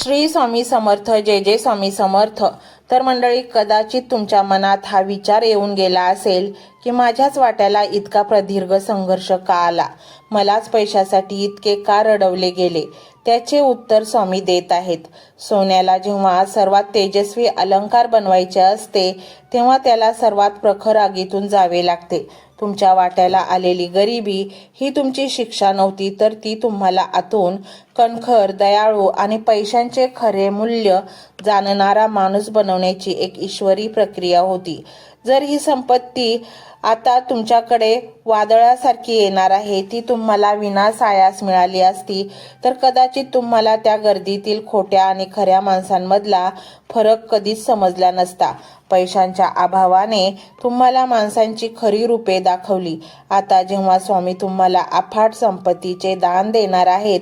श्री स्वामी समर्थ. जय जय स्वामी समर्थ. तर मंडळी, कदाचित तुमच्या मनात हा विचार येऊन गेला असेल की माझ्याच वाट्याला इतका प्रदीर्घ संघर्ष का आला, मलाच पैशासाठी इतके का रडवले गेले. त्याचे उत्तर स्वामी देत आहेत. सोन्याला जेव्हा सर्वात तेजस्वी अलंकार बनवायचे असते तेव्हा त्याला सर्वात प्रखर आगीतून जावे लागते. तुमच्या वाट्याला आलेली गरिबी ही तुमची शिक्षा नव्हती, तर ती तुम्हाला आतून कणखर, दयाळू आणि पैशांचे खरे मूल्य जाणणारा माणूस बनवण्याची एक ईश्वरी प्रक्रिया होती. जर ही संपत्ती आता तुमच्याकडे वादळासारखी येणार आहे, ती तुम्हाला विनासायास मिळाली असती तर कदाचित तुम्हाला त्या गर्दीतील खोट्या आणि खऱ्या माणसांमधला फरक कधीच समजला नसता. पैशांच्या अभावाने तुम्हाला माणसांची खरी रूपे दाखवली. आता जेव्हा स्वामी तुम्हाला अफाट संपत्तीचे दान देणार आहेत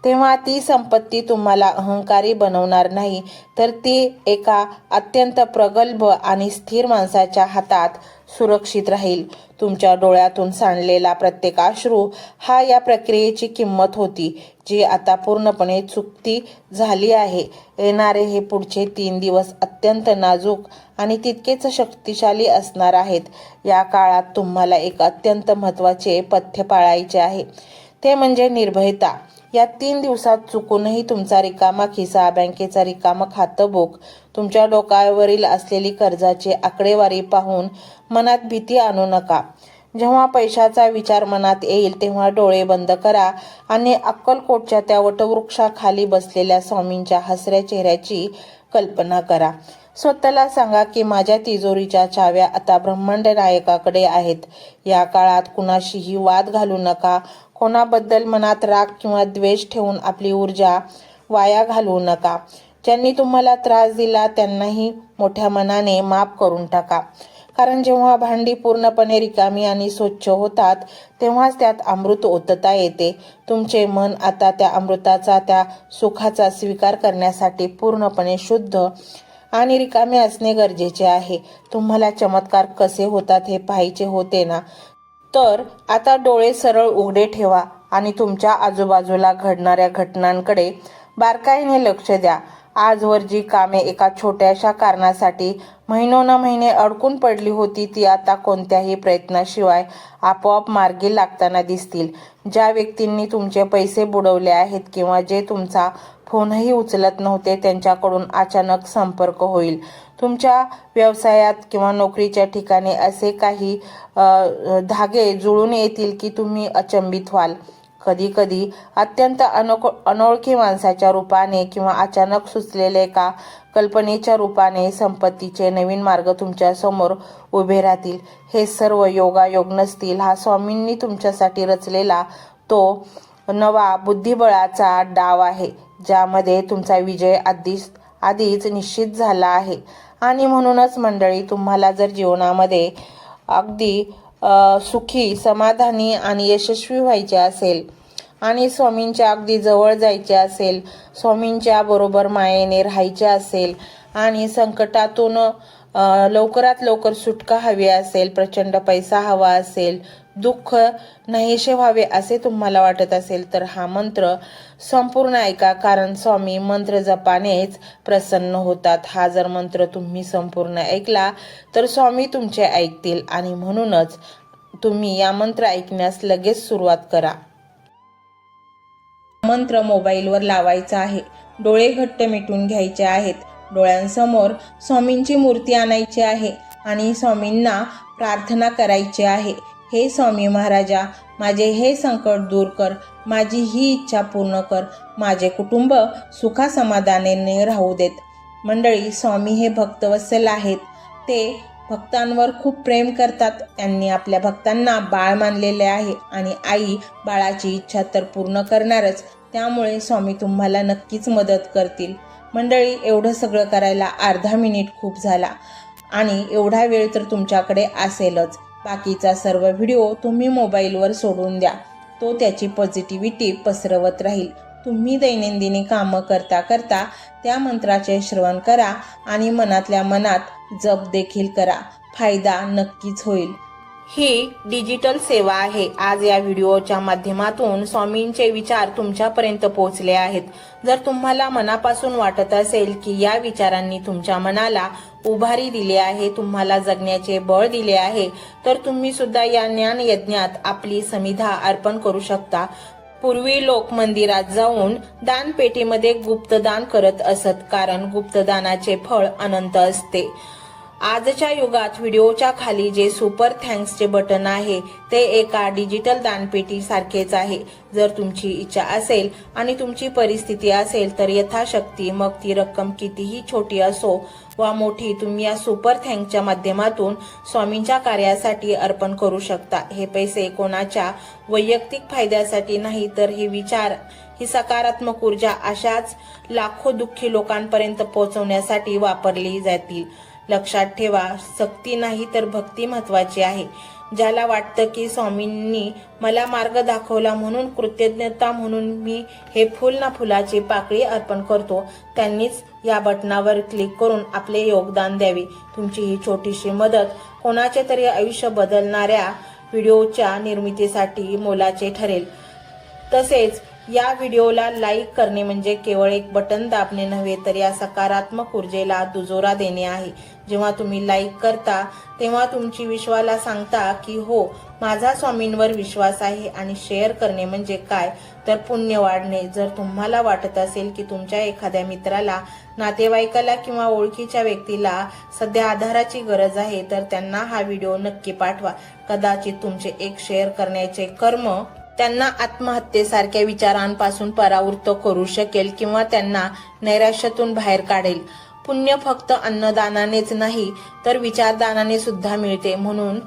तेव्हा ती संपत्ती तुम्हाला अहंकारी बनवणार नाही, तर ती एका अत्यंत प्रगल्भ आणि स्थिर माणसाच्या हातात सुरक्षित राहील. तुमच्या डोळ्यातून सांडलेला प्रत्येक अश्रू हा या प्रक्रियेची किंमत होती, जी आता पूर्णपणे चुकती झाली आहे. येणारे हे पुढचे 3 दिवस अत्यंत नाजूक आणि तितकेच शक्तिशाली असणार आहेत. या काळात तुम्हाला एक अत्यंत महत्त्वाचे पथ्य पाळायचे आहे, ते म्हणजे निर्भयता. या 3 दिवसात चुकूनही तुमचा रिकामा खिसा, बँकेचा रिकामा खातं बुक, तुमच्या डोक्यावरील असलेली कर्जाची आकडेवारी पाहून मनात भीती आणू नका. जेव्हा पैशाचा विचार मनात येईल तेव्हा डोळे बंद करा आणि अक्कलकोटच्या त्या वटवृक्षाखाली बसलेल्या स्वामींच्या हसऱ्या चेहऱ्याची कल्पना करा. स्वतःला सांगा की माझ्या तिजोरीच्या चाव्या आता ब्रह्मांड नायकाकडे आहेत. या काळात कुणाशीही वाद घालू नका. कोणाबद्दल मनात राग किंवा द्वेष ठेवून आपली ऊर्जा वाया घालवू नका. ज्यांनी तुम्हाला त्रास दिला त्यांनाही मोठ्या मनाने माफ करून टाका. कारण जेव्हा भांडी पूर्णपणे रिकामी आणि स्वच्छ होतात तेव्हाच त्यात अमृत ओतता येते. तुमचे मन आता त्या अमृताचा, त्या सुखाचा स्वीकार करण्यासाठी पूर्णपणे शुद्ध आणि रिकामे असणे गरजेचे आहे. तुम्हाला चमत्कार कसे होतात हे पाहायचे होते ना, तर आता डोळे सरळ उघडे ठेवा आणि तुमच्या आजूबाजूला घडणाऱ्या घटनांकडे बारकाईने लक्ष द्या. आजवर जी कामे एका छोट्याशा कारणासाठी महिनोन-महिने अडकून पडली होती ती आता कोणत्याही प्रयत्नाशिवाय आपोआप मार्गी लागताना दिसतील. ज्या व्यक्तींनी तुमचे पैसे बुडवले आहेत किंवा जे तुमचा फोनही उचलत नव्हते त्यांच्याकडून अचानक संपर्क होईल. तुमच्या व्यवसायात किंवा नोकरीच्या ठिकाणी असे काही धागे जुळून येतील की तुम्ही अचंबित व्हाल. कधी कधी अत्यंत अनोळखी माणसाच्या रूपाने किंवा अचानक सुचलेल्या एका कल्पनेच्या रूपाने संपत्तीचे नवीन मार्ग तुमच्या समोर उभे राहतील. हे सर्व योगायोग नसतील. हा स्वामींनी तुमच्यासाठी रचलेला तो नवा बुद्धिबळाचा डाव आहे, ज्यामध्ये तुमचा विजय आधीच निश्चित झाला आहे. आणि म्हणूनच मंडळी, तुम्हाला जर जीवनामध्ये अगदी सुखी, समाधानी आणि यशस्वी व्हायचे असेल आणि स्वामींच्या अगदी जवळ जायचे असेल, स्वामींच्या बरोबर मायेने राहायचे असेल आणि संकटातून लवकरात लवकर सुटका हवी असेल, प्रचंड पैसा हवा असेल, दुःख नाहीसे व्हावे असे तुम्हाला वाटत असेल तर हा मंत्र संपूर्ण ऐका. कारण स्वामी मंत्र जपानेच प्रसन्न होतात. हा जर मंत्र तुम्ही संपूर्ण ऐकला तर स्वामी तुमचे ऐकतील आणि म्हणूनच तुम्ही या मंत्र ऐकण्यास लगेच सुरुवात करा. मंत्र मोबाईलवर लावायचा आहे. डोळे घट्ट मिटून घ्यायचे आहेत. डोळ्यांसमोर स्वामींची मूर्ती आणायची आहे आणि स्वामींना प्रार्थना करायची आहे. हे स्वामी महाराजा, माझे हे संकट दूर कर, माझी ही इच्छा पूर्ण कर, माझे कुटुंब सुखासमाधानाने राहू देत. मंडळी, स्वामी हे भक्तवत्सल आहेत. ते भक्तांवर खूप प्रेम करतात. त्यांनी आपल्या भक्तांना बाळ मानलेले आहे आणि आई बाळाची इच्छा तर पूर्ण करणारच. त्यामुळे स्वामी तुम्हाला नक्कीच मदत करतील. मंडळी, एवढं सगळं करायला अर्धा मिनिट खूप झाला आणि एवढा वेळ तर तुमच्याकडे असेलच. बाकीचा सर्व व्हिडिओ तुम्ही मोबाईलवर सोडून द्या. तो त्याची पॉझिटिव्हिटी पसरवत राहील. तुम्ही दैनंदिनी कामं करता करता त्या मंत्राचे श्रवण करा आणि मनातल्या मनात जप देखील करा. फायदा नक्कीच होईल. ही डिजिटल सेवा आहे. आज या व्हिडिओच्या माध्यमातून स्वामींचे विचार तुमच्यापर्यंत पोहोचले आहेत. जर तुम्हाला मनापासून वाटत असेल की या विचारांनी तुमच्या मनाला उभारी दिली आहे, तुम्हाला जगण्याचे बळ दिले आहे, तर तुम्ही सुद्धा या ज्ञान यज्ञात आपली समिधा अर्पण करू शकता. पूर्वी लोक मंदिरात जाऊन दानपेटीमध्ये गुप्तदान करत असत, कारण गुप्तदानाचे फळ अनंत असते. आजच्या युगात व्हिडिओच्या खाली जे सुपर थँक्सचे बटन आहे ते एका डिजिटल दानपेटी सारखेच आहे. जर तुमची इच्छा असेल आणि तुमची परिस्थिती असेल तर यथाशक्ती, मग ती रक्कम कितीही छोटी असो वा मोठी, तुम्ही या सुपर थँक्सच्या माध्यमातून स्वामींच्या कार्यासाठी अर्पण करू शकता. हे पैसे कोणाच्या वैयक्तिक फायद्यासाठी नाही, तर हे विचार, ही सकारात्मक ऊर्जा अशाच लाखो दुःखी लोकांपर्यंत पोहोचवण्यासाठी वापरली जातील. लक्षात ठेवा, सक्ती नाही तर भक्ती महत्वाची आहे. ज्याला वाटतं की स्वामींनी मला मार्ग दाखवला म्हणून कृतज्ञता म्हणून मी हे फुल ना फुलाची पाकळी अर्पण करतो, त्यांनीच या बटनावर क्लिक करून आपले योगदान द्यावे. तुमची ही छोटीशी मदत कोणाचे तरी आयुष्य बदलणाऱ्या व्हिडिओच्या निर्मितीसाठी मोलाचे ठरेल. तसेच या व्हिडिओला लाईक करणे म्हणजे केवळ एक बटन दाबणे नव्हे, तर या सकारात्मक ऊर्जेला दुजोरा देणे आहे. जेव्हा तुम्ही लाईक करता तेव्हा तुमची विश्वाला सांगता की हो, माझा स्वामींवर विश्वास आहे. आणि शेअर करणे म्हणजे काय, तर पुण्य वाढणे. जर तुम्हाला वाटत असेल की तुमच्या एखाद्या मित्राला, नातेवाईकाला किंवा ओळखीच्या व्यक्तीला सध्या आधाराची गरज आहे, तर त्यांना हा व्हिडिओ नक्की पाठवा. कदाचित तुमचे एक शेअर करण्याचे कर्म त्यांना आत्महत्येसारख्या विचारांपासून परावृत्त करू शकेल किंवा त्यांना नैराश्यातून बाहेर काढेल. पुण्य फक्त अन्नदानानेच नाही तर विचारदानाने सुद्धा मिळते. म्हणून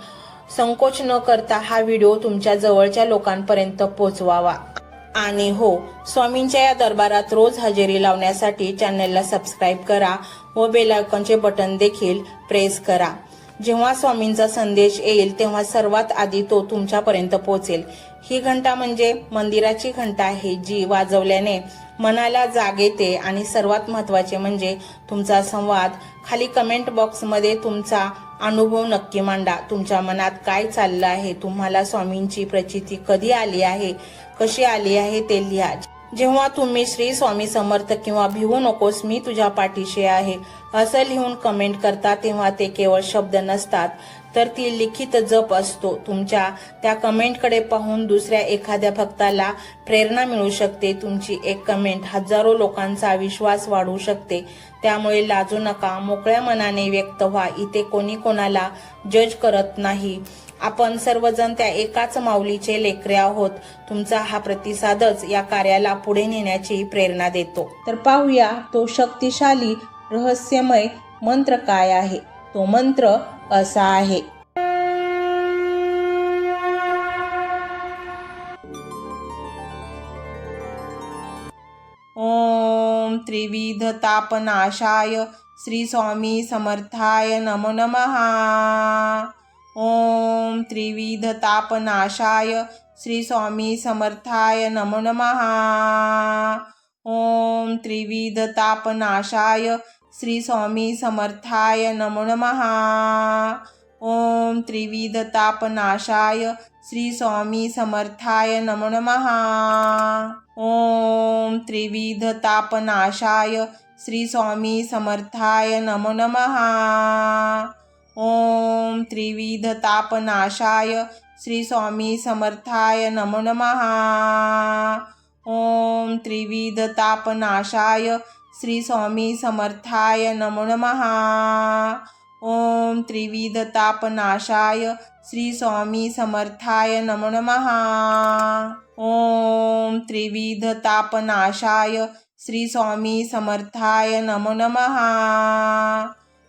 संकोच न करता हा व्हिडिओ तुमच्या जवळच्या लोकांपर्यंत पोहोचवावा. आणि हो, स्वामींच्या या दरबारात रोज हजेरी लावण्यासाठी चॅनलला सबस्क्राईब करा व बेल आयकॉनचे बटन देखील प्रेस करा. जेव्हा स्वामींचा संदेश येईल तेव्हा सर्वात आधी तो तुमच्यापर्यंत पोहोचेल. ही घंटा म्हणजे मंदिराची घंटा आहे, जी वाजवल्याने मनाला जाग येते. आणि सर्वात महत्त्वाचे म्हणजे तुमचा संवाद. खाली कमेंट बॉक्समध्ये तुमचा अनुभव नक्की मांडा. तुमच्या मनात काय चाललं आहे, तुम्हाला स्वामींची प्रचिती कधी आली आहे, कशी आली आहे ते लिहा. जेव्हा तुम्ही श्री स्वामी समर्थ किंवा भिवू नकोस मी तुझ्या पाठीशी आहे असं लिहून कमेंट करता, तेव्हा ते केवळ शब्द नसतात, तर ती लिखित जप असतो. तुमच्या त्या कमेंटकडे पाहून दुसऱ्या एखाद्या भक्ताला प्रेरणा मिळू शकते. तुमची एक कमेंट हजारो लोकांचा विश्वास वाढवू शकते. त्यामुळे लाजू नका, मोकळ्या मनाने व्यक्त व्हा. इथे कोणी कोणाला जज करत नाही. आपण सर्वजण त्या एकाच माऊलीचे लेकरे आहोत. तुमचा हा प्रतिसादच या कार्याला पुढे नेण्याची प्रेरणा देतो. तर पाहूया तो शक्तिशाली रहस्यमय मंत्र काय आहे. तो मंत्र असा आहे. ओम त्रिविध तापनाशाय श्री स्वामी समर्थाय नमो नमः. ओम त्रिविध तापनाशाय श्री स्वामी समर्थाय नमो नमः. ओम त्रिविध तापनाशाय श्री स्वामी समर्थाय नमो नमः. ओम त्रिविध तापनाशाय श्री स्वामी समर्थाय नमो नमः. ओम त्रिविध तापनाशाय श्री स्वामी समर्थाय नमो नमः. ओम त्रिविध तापनाशाय श्री स्वामी समर्थाय नमो नमः. ओम त्रिविध तापनाशाय श्री स्वामी समर्थाय नमो नमः. ओम त्रिविध तापनाशाय श्री स्वामी समर्थाय नमो नमः. ओम त्रिविध तापनाशाय श्री स्वामी समर्थाय नमो नमः.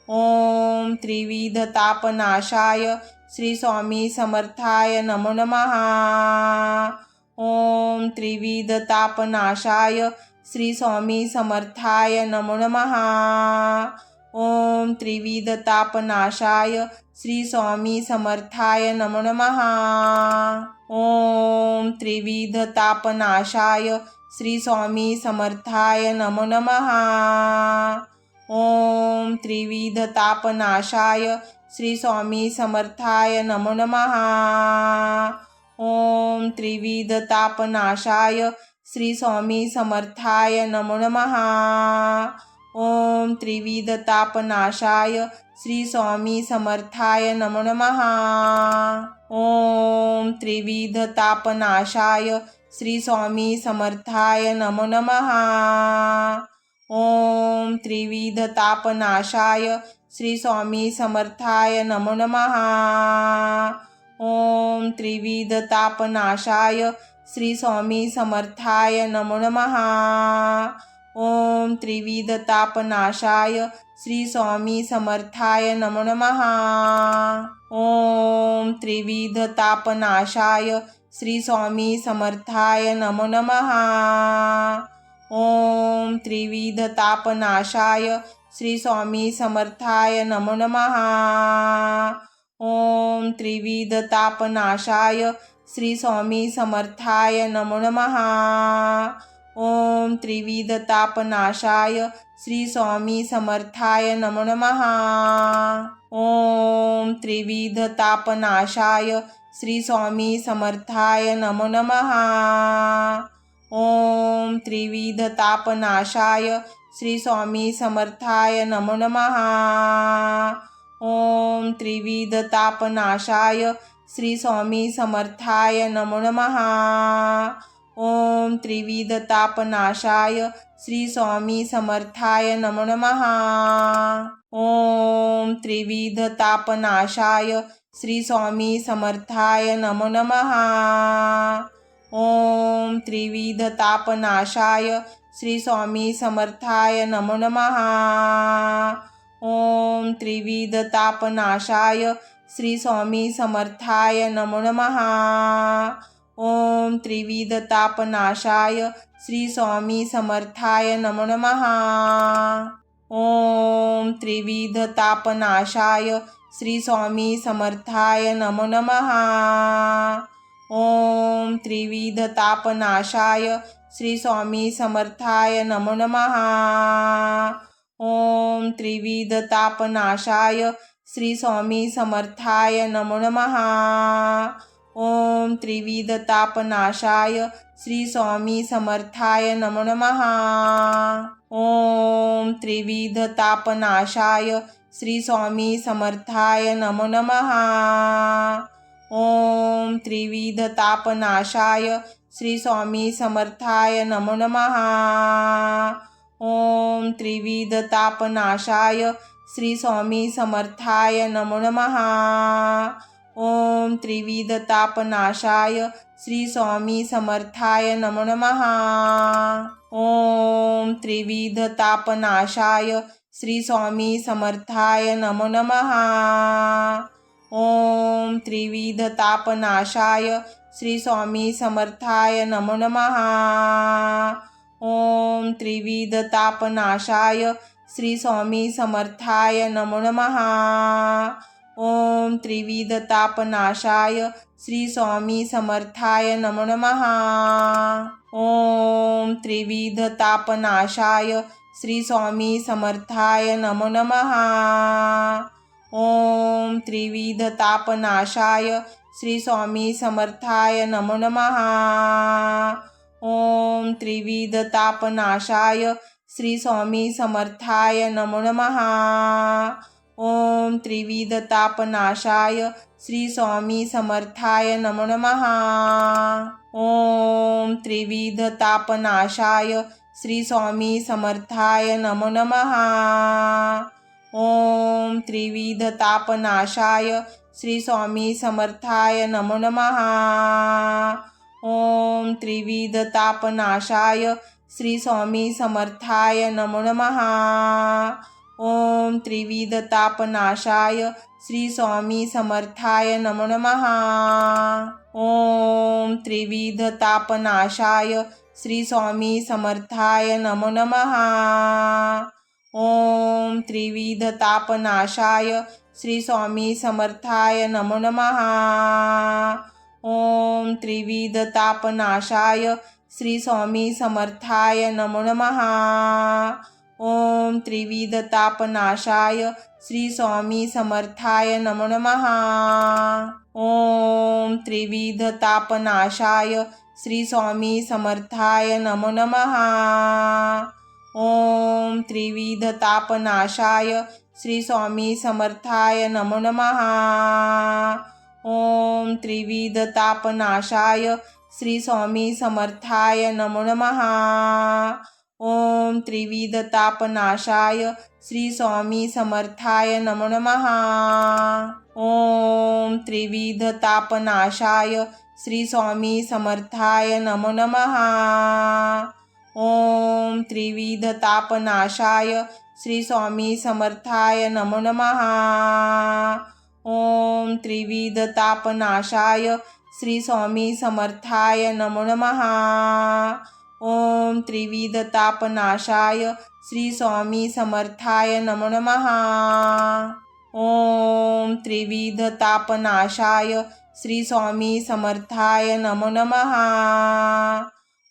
ओम त्रिविध तापनाशाय श्री स्वामी समर्थाय नमो नमः. ओम त्रिविध तापनाशाय श्री स्वामी समर्थाय नमो नमः. ओम त्रिविध तापनाशाय श्री स्वामी समर्थाय नमो नमः. ओम त्रिविध तापनाशाय श्री स्वामी समर्थाय नमो नमः. ओम त्रिविध तापनाशाय श्री स्वामी समर्थाय नमो नमः। ओम त्रिविध तापनाशाय श्री स्वामी समर्थाय नमो नमः। ओम त्रिविध तापनाशाय श्री स्वामी समर्थाय नमो नमः। ओम त्रिविध तापनाशाय श्री स्वामी समर्थाय नमो नमः। ओम त्रिविध तापनाशाय श्री स्वामी समर्थाय नमो नमः। ओम त्रिविध तापनाशाय श्री स्वामी समर्थाय नमो नमः। ओम त्रिविध तापनाशाय श्री स्वामी समर्थाय नमो नमः। ओम त्रिविध तापनाशाय श्री स्वामी समर्थाय नमो नमः। ओम त्रिविध तापनाशाय श्री स्वामी समर्थाय नमो नमः। ओम त्रिविध तापनाशाय श्री स्वामी समर्थाय नमो नमः। ओम त्रिविध तापनाशाय श्री स्वामी समर्थाय नमो नमः। ओम त्रिविध तापनाशाय श्री स्वामी समर्थाय नमो नमः। ओम त्रिविध तापनाशाय श्री स्वामी समर्थाय नमो नमः। ओम त्रिविध तापनाशाय श्री स्वामी समर्थाय नमो नमः। ओम त्रिविध तापनाशाय श्री स्वामी समर्थाय नमो नमः। ओम त्रिविध तापनाशाय श्री स्वामी समर्थाय नमो नमः। ओम त्रिविध तापनाशाय श्री स्वामी समर्थाय नमो नमः। ओम त्रिविध तापनाशाय श्री स्वामी समर्थाय नमो नमः। ओम त्रिविध तापनाशाय श्री स्वामी समर्थाय नमो नमः। ओम त्रिविध तापनाशाय श्री स्वामी समर्थाय नमो नमः। ओम त्रिविध तापनाशाय श्री स्वामी समर्थाय नमो नमः। ओम त्रिविध तापनाशाय श्री स्वामी समर्थाय नमो नमः। ओम त्रिविध तापनाशाय श्री स्वामी समर्थाय नमो नमः। ओम त्रिविध तापनाशाय श्री स्वामी समर्थाय नमो नमः। ओम त्रिविध तापनाशाय श्री स्वामी समर्थाय नमो नमः। ओम त्रिविध तापनाशाय श्री स्वामी समर्थाय नमो नमः। ओम त्रिविध तापनाशाय श्री स्वामी समर्थाय नमो नमः। ओम त्रिविध तापनाशाय श्री स्वामी समर्थाय नमो नमः। ओम त्रिविध तापनाशाय श्री स्वामी समर्थाय नमो नमः। ओम त्रिविध तापनाशाय श्री स्वामी समर्थाय नमो नमः। ओम त्रिविध तापनाशाय श्री स्वामी समर्थाय नमो नमः। ओम त्रिविध तापनाशाय श्री स्वामी समर्थाय नमो नमः। ओम त्रिविध तापनाशाय श्री स्वामी समर्थाय नमो नमः। ओम त्रिविध तापनाशाय श्री स्वामी समर्थाय नमो नमः। ओम त्रिविध तापनाशाय श्री स्वामी समर्थाय नमो नमः। ओम त्रिविध तापनाशाय श्री स्वामी समर्थाय नमो नमः। ओम त्रिविध तापनाशाय श्री स्वामी समर्थाय नमो नमः। ओम त्रिविध तापनाशाय श्री स्वामी समर्थाय नमो नमः। ओम त्रिविध तापनाशाय श्री स्वामी समर्थाय नमो नमः। ओम त्रिविध तापनाशाय श्री स्वामी समर्थाय नमो नमः। ओम त्रिविध तापनाशाय श्री स्वामी समर्थाय नमो नमः। ओम त्रिविध तापनाशाय श्री स्वामी समर्थाय नमो नमः। ओम त्रिविधतापनाशाय श्री स्वामी समर्थाय नमो नमः। ओम त्रिविधतापनाशाय श्री स्वामी समर्थाय नमो नमः। ओम त्रिविधतापनाशाय श्री स्वामी समर्थाय नमो नमः। ओम त्रिविधतापनाशाय श्री स्वामी समर्थाय नमो नमः। ओम त्रिविधतापनाशाय श्री स्वामी समर्थाय नमो नमः। ओम त्रिविधतापनाशाय श्री स्वामी समर्थाय नमो नमः। ओम त्रिविधतापनाशाय श्री स्वामी समर्थाय नमो नमः। ओम त्रिविधतापनाशाय श्री स्वामी समर्थाय नमो नमः। ओम त्रिविधतापनाशाय श्री स्वामी समर्थाय नमो नमः। ओम त्रिविधतापनाशाय श्री स्वामी समर्थाय नमो नमः।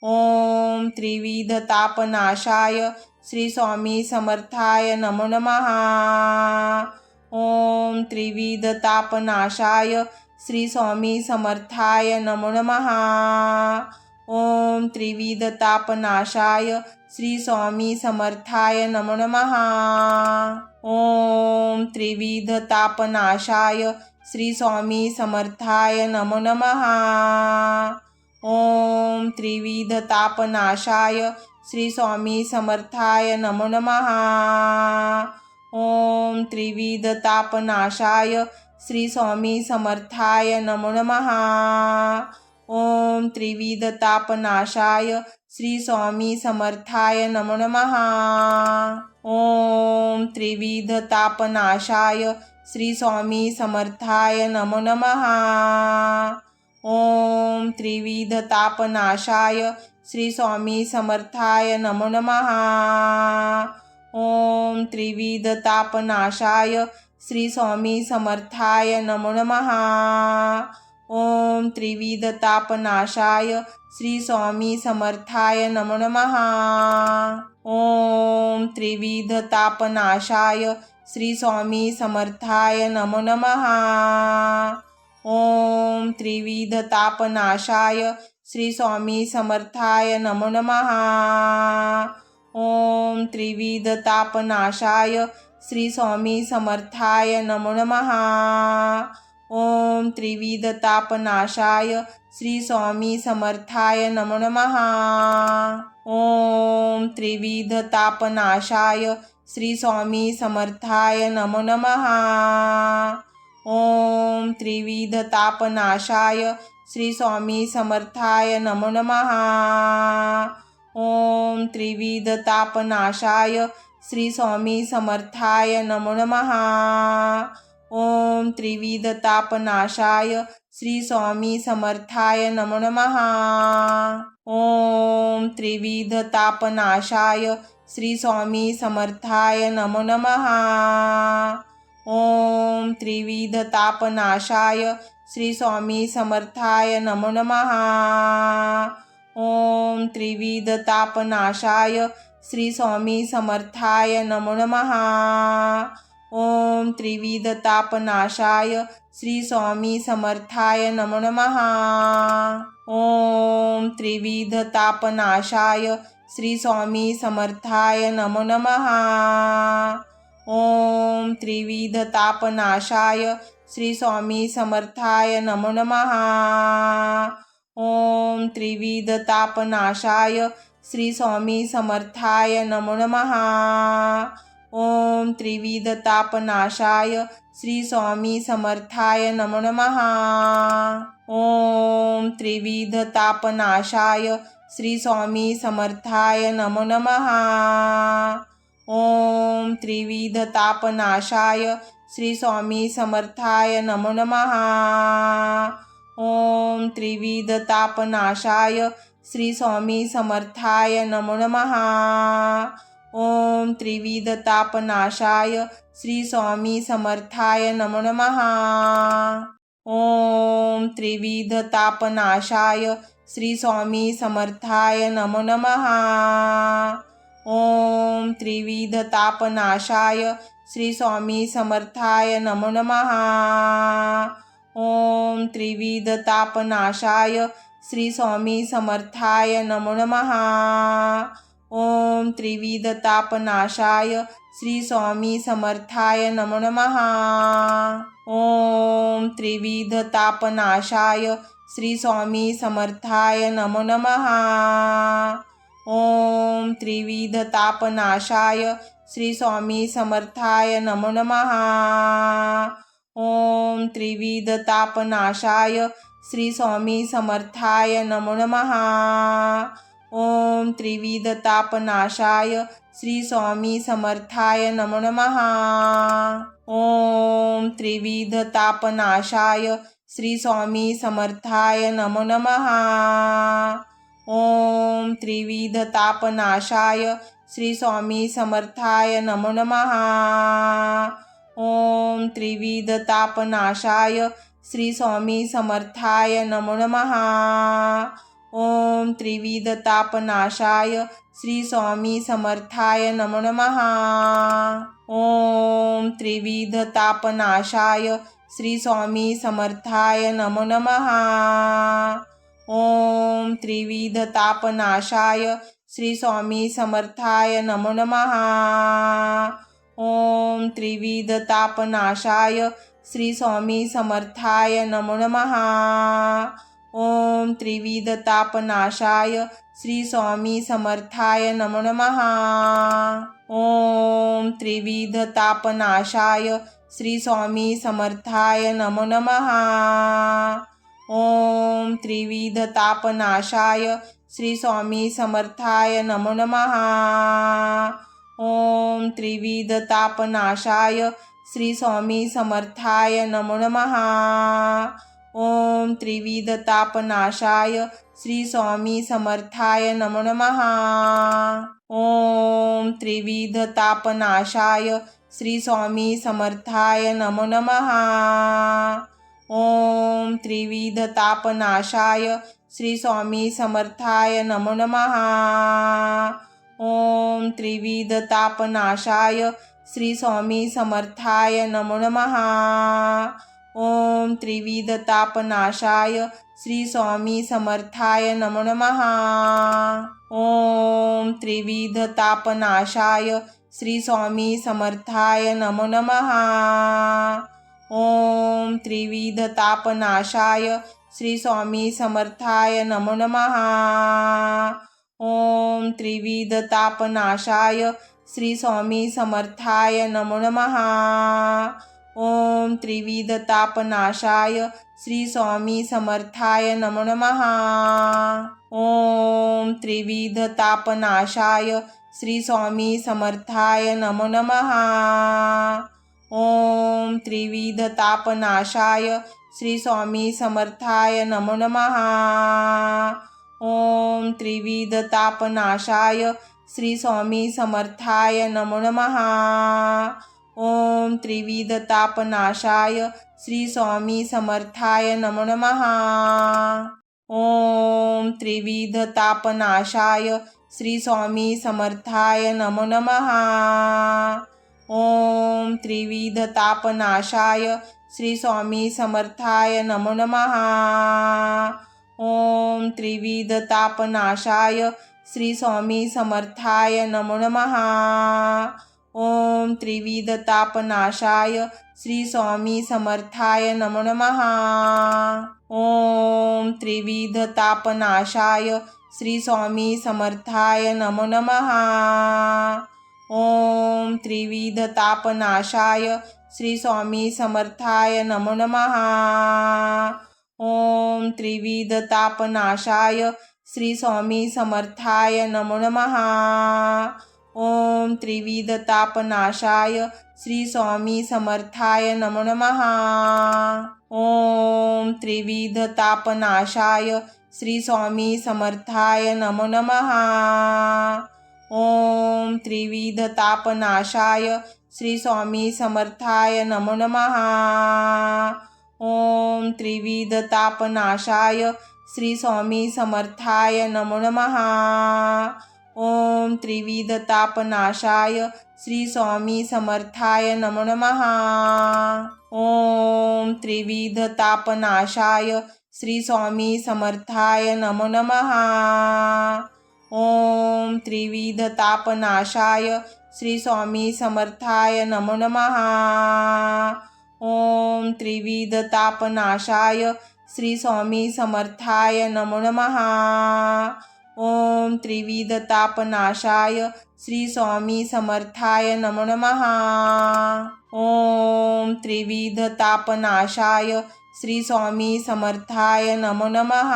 ओम त्रिविधतापनाशाय श्री स्वामी समर्थाय नमो नमः। ओम त्रिविधतापनाशाय श्री स्वामी समर्थाय नमो नमः। ओम त्रिविधतापनाशाय श्री स्वामी समर्थाय नमो नमः। ओम त्रिविधतापनाशाय श्री स्वामी समर्थाय नमो नमः। ओम त्रिविधतापनाशाय श्री स्वामी समर्थाय नमो नमः। ओम त्रिविधतापनाशाय श्री स्वामी समर्थाय नमो नमः। ओम त्रिविधतापनाशाय श्री स्वामी समर्थाय नमो नमः। ओम त्रिविधतापनाशाय श्री स्वामी समर्थाय नमो नमः। ओम त्रिविधतापनाशाय श्री स्वामी समर्थाय नमो नमः। ओम त्रिविधतापनाशाय श्री स्वामी समर्थाय नमो नमः। ओम त्रिविधतापनाशाय श्री स्वामी समर्थाय नमो नमः। ओम त्रिविधतापनाशाय श्री स्वामी समर्थाय नमो नमः। ओम त्रिविधतापनाशाय श्री स्वामी समर्थाय नमो नमः। ओम त्रिविधतापनाशाय श्री स्वामी समर्थाय नमो नमः। ओम त्रिविधतापनाशाय श्री स्वामी समर्थाय नमो नमः। ओम त्रिविधतापनाशाय श्री स्वामी समर्थाय नमो नमः। ओम त्रिविधतापनाशाय श्री स्वामी समर्थाय नमो नमः। ओम त्रिविधतापनाशाय श्री स्वामी समर्थाय नमो नमः। ओम त्रिविधतापनाशाय श्री स्वामी समर्थाय नमो नमः। ओम त्रिविधतापनाशाय श्री स्वामी समर्थाय नमो नमः। ओम त्रिविधतापनाशाय श्री स्वामी समर्थाय नमो नमः। ओम त्रिविधतापनाशाय श्री स्वामी समर्थाय नमो नमः। ओम त्रिविधतापनाशाय श्री स्वामी समर्थाय नमो नमः। ओम त्रिविधतापनाशाय श्री स्वामी समर्थाय नमो नमः। ओम त्रिविधतापनाशाय श्री स्वामी समर्थाय नमो नमः। ओम त्रिविधतापनाशाय श्री स्वामी समर्थाय नमो नमः। ओम त्रिविधतापनाशाय श्री स्वामी समर्थाय नमो नमः। ओम त्रिविधतापनाशाय श्री स्वामी समर्थाय नमो नमः। ओम त्रिविधतापनाशाय श्री स्वामी समर्थाय नमो नमः। ओम त्रिविधतापनाशाय श्री स्वामी समर्थाय नमो नमः। ओम त्रिविधतापनाशाय श्री स्वामी समर्थाय नमो नमः। ओम त्रिविधतापनाशाय श्री स्वामी समर्थाय नमो नमः। ओम त्रिविधतापनाशाय श्री स्वामी समर्थाय नमो नमः। ओम त्रिविधतापनाशाय श्री स्वामी समर्थाय नमो नमः। ओम त्रिविधतापनाशाय श्री स्वामी समर्थाय नमो नमः। ओम त्रिविधतापनाशाय श्री स्वामी समर्थाय नमो नमः। ओम त्रिविधतापनाशाय श्री स्वामी समर्थाय नमो नमः। ओम त्रिविधतापनाशाय श्री स्वामी समर्थाय नमो नमः। ओम त्रिविधतापनाशाय श्री स्वामी समर्थाय नमो नमः। ओम त्रिविधतापनाशाय श्री स्वामी समर्थाय नमो नमः। ओम त्रिविधतापनाशाय श्री स्वामी समर्थाय नमो नमः। ओम त्रिविधतापनाशाय श्री स्वामी समर्थाय नमो नमः। ओम त्रिविधतापनाशाय श्री स्वामी समर्थाय नमो नमः। ओम त्रिविधतापनाशाय श्री स्वामी समर्थाय नमो नमः। ओम त्रिविधतापनाशाय श्री स्वामी समर्थाय नमो नमः। ओम त्रिविधतापनाशाय श्री स्वामी समर्थाय नमो नमः। ओम त्रिविधतापनाशाय श्री स्वामी समर्थाय नमो नमः। ओम त्रिविधतापनाशाय श्री स्वामी समर्थाय नमो नमः। ओम त्रिविधतापनाशाय श्री स्वामी समर्थाय नमो नमः। ओम त्रिविधतापनाशाय श्री स्वामी समर्थाय नमो नमः। ओम त्रिविधतापनाशाय श्री स्वामी समर्थाय नमो नमः। ओम त्रिविधतापनाशाय श्री स्वामी समर्थाय नमो नमः। ओम त्रिविधतापनाशाय श्री स्वामी समर्थाय नमो नमः। ओम त्रिविधतापनाशाय श्री स्वामी समर्थाय नमो नमः। ओम त्रिविधतापनाशाय श्री स्वामी समर्थाय नमो नमः। ओम त्रिविधतापनाशाय श्री स्वामी समर्थाय नमो नमः। ओम त्रिविधतापनाशाय श्री स्वामी समर्थाय नमो नमः। ओम त्रिविधतापनाशाय श्री स्वामी समर्थाय नमो नमः। ओम त्रिविधतापनाशाय श्री स्वामी समर्थाय नमो नमः। ओम त्रिविधतापनाशाय श्री स्वामी समर्थाय नमो नमः। ओम त्रिविधतापनाशाय श्री स्वामी समर्थाय नमो नमः। ओम त्रिविधतापनाशाय श्री स्वामी समर्थाय नमो नमः। ओम त्रिविधतापनाशाय श्री स्वामी समर्थाय नमो नमः। ओम त्रिविधतापनाशाय श्री स्वामी समर्थाय नमो नमः। ओम त्रिविधतापनाशाय श्री स्वामी समर्थाय नमो नमः। ओम त्रिविधतापनाशाय श्री स्वामी समर्थाय नमो नमः। ओम त्रिविधतापनाशाय श्री स्वामी समर्थाय नमो नमः। ओम त्रिविधतापनाशाय श्री स्वामी समर्थाय नमो नमः। ओम त्रिविधतापनाशाय श्री स्वामी समर्थाय नमो नमः। ओम त्रिविधतापनाशाय श्री स्वामी समर्थाय नमो नमः। ओम त्रिविधतापनाशाय श्री स्वामी समर्थाय नमो नमः। ओम त्रिविधतापनाशाय श्री स्वामी समर्थाय नमो नमः। ओम त्रिविधतापनाशाय श्री स्वामी समर्थाय नमो नमः। ओम त्रिविधतापनाशाय श्री स्वामी समर्थाय नमो नमः। ओम त्रिविधतापनाशाय श्री स्वामी समर्थाय नमो नमः। ओम त्रिविधतापनाशाय श्री स्वामी समर्थाय नमो नमः। ओम त्रिविधतापनाशाय श्री स्वामी समर्थाय नमो नमः। ओम त्रिविधतापनाशाय श्री स्वामी समर्थाय नमो नमः। ओम त्रिविधतापनाशाय श्री स्वामी समर्थाय नमो नमः। ओम त्रिविधतापनाशाय श्री स्वामी समर्थाय नमो नमः।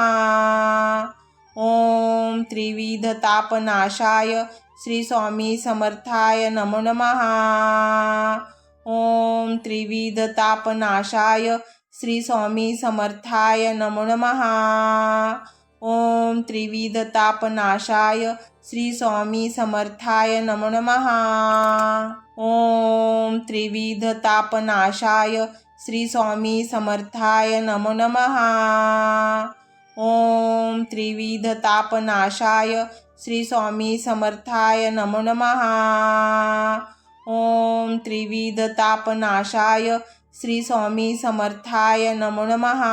ओम त्रिविधतापनाशाय श्री स्वामी समर्थाय नमो नमः। ओम त्रिविधतापनाशाय श्री स्वामी समर्थाय नमो नमः। ओम त्रिविधतापनाशाय श्री स्वामी समर्थाय नमो नमः। ओम त्रिविधतापनाशाय श्री स्वामी समर्थाय नमो नमः। ओम त्रिविधतापनाशाय श्री स्वामी समर्थाय नमो नमः। ओम त्रिविधतापनाशाय श्री स्वामी समर्थाय नमो नमः।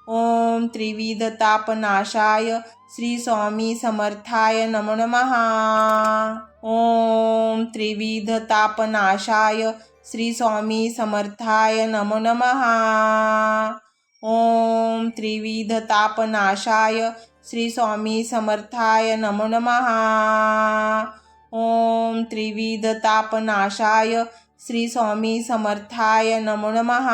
ओम त्रिविधतापनाशाय श्री स्वामी समर्थाय नमो नमः। ओम त्रिविधतापनाशाय श्री स्वामी समर्थाय नमो नमः। ओम त्रिविधतापनाशाय श्री स्वामी समर्थाय नमो नमः। ओम त्रिविधतापनाशाय श्री स्वामी समर्थाय नमो नमः।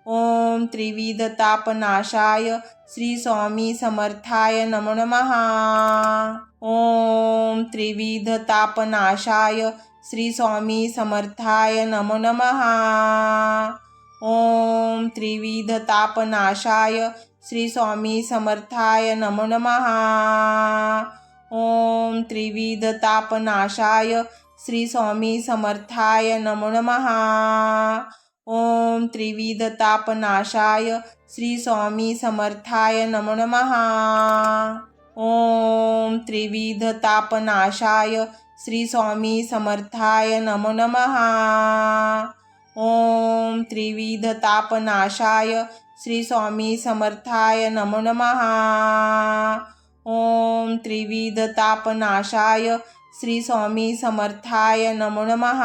ओम त्रिविधतापनाशाय श्री स्वामी समर्थाय नमो नमः। ओम त्रिविधतापनाशाय श्री स्वामी समर्थाय नमो नमः। ओम त्रिविधतापनाशाय श्री स्वामी समर्थाय नमो नमः। ओम त्रिविधतापनाशाय श्री स्वामी समर्थाय नमो नमः। ओम त्रिविधतापनाशाय श्री स्वामी समर्थाय नमो नमः। ओम त्रिविधतापनाशाय श्री स्वामी समर्थाय नमो नमः। ओम त्रिविधतापनाशाय श्री स्वामी समर्थाय नमो नमः। ओम त्रिविधतापनाशाय श्री स्वामी समर्थाय नमो नमः।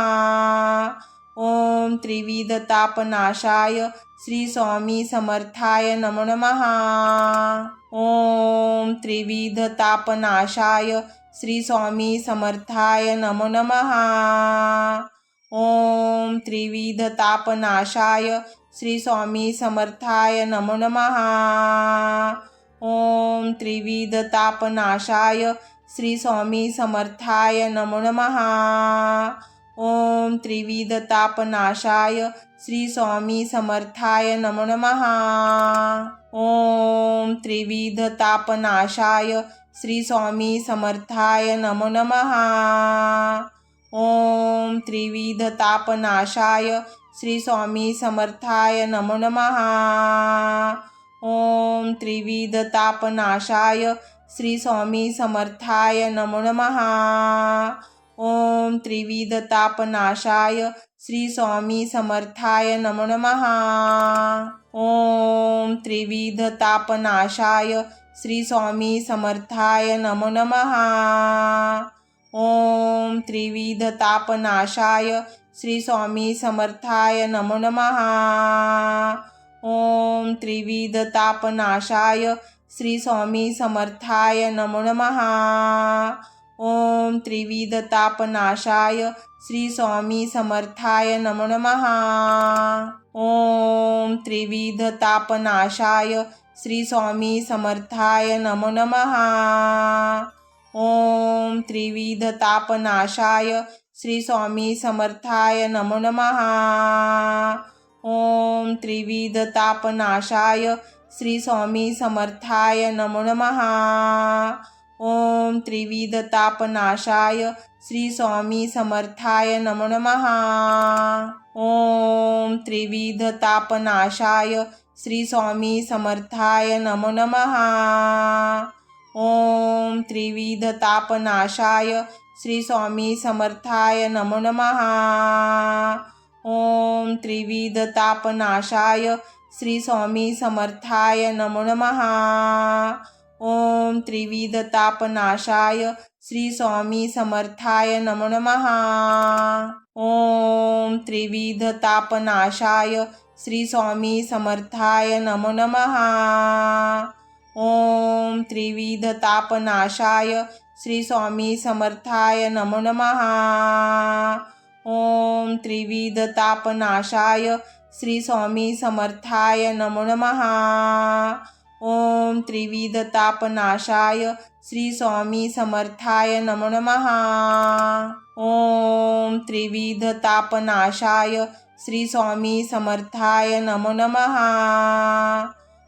ओम त्रिविधतापनाशाय श्री स्वामी समर्थाय नमो नमः। ओम त्रिविधतापनाशाय श्री स्वामी समर्थाय नमो नमः। ओम त्रिविधतापनाशाय श्री स्वामी समर्थाय नमो नमः। ओम त्रिविधतापनाशाय श्री स्वामी समर्थाय नमो नमः। ओम त्रिविधतापनाशाय श्री स्वामी समर्थाय नमो नमः। ओम त्रिविधतापनाशाय श्री स्वामी समर्थाय नमो नमः। ओम त्रिविधतापनाशाय श्री स्वामी समर्थाय नमो नमः। ओम त्रिविधतापनाशाय श्री स्वामी समर्थाय नमो नमः। ओम त्रिविधतापनाशाय श्री स्वामी समर्थाय नमो नमः। ओम त्रिविधतापनाशाय श्री स्वामी समर्थाय नमो नमः। ओम त्रिविधतापनाशाय श्री स्वामी समर्थाय नमो नमः। ओम त्रिविधतापनाशाय श्री स्वामी समर्थाय नमो नमः। ओम त्रिविधतापनाशाय श्री स्वामी समर्थाय नमो नमः। ओम त्रिविधतापनाशाय श्री स्वामी समर्थाय नमो नमः। ओम त्रिविधतापनाशाय श्री स्वामी समर्थाय नमो नमः। ओम त्रिविधतापनाशाय श्री स्वामी समर्थाय नमो नमः। ओम त्रिविधतापनाशाय श्री स्वामी समर्थाय नमो नमः। ओम त्रिविधतापनाशाय श्री स्वामी समर्थाय नमो नमः। ओम त्रिविधतापनाशाय श्री स्वामी समर्थाय नमो नमः। ओम त्रिविधतापनाशाय श्री स्वामी समर्थाय नमो नमः। ओम त्रिविधतापनाशाय श्री स्वामी समर्थाय नमो नमः। ओम त्रिविधतापनाशाय श्री स्वामी समर्थाय नमो नमः। ओम त्रिविधतापनाशाय श्री स्वामी समर्थाय नमो नमः। ओम त्रिविधतापनाशाय श्री स्वामी समर्थाय नमो नमः। ओम त्रिविधतापनाशाय श्री स्वामी समर्थाय नमो नमः। ओम त्रिविधतापनाशाय श्री स्वामी समर्थाय नमो नमः।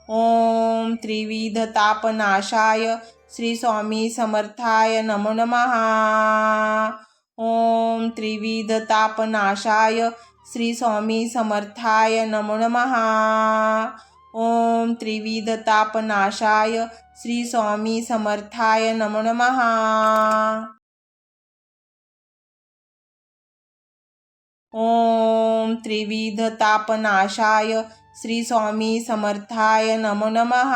ओम त्रिविधतापनाशाय श्री स्वामी समर्थाय नमो नमः। ओम त्रिविधतापनाशाय श्री स्वामी समर्थाय नमो नमः। ओम त्रिविधतापनाशाय श्री स्वामी समर्थाय नमो नमः। ओम त्रिविधतापनाशाय श्री स्वामी समर्थाय नमो नमः।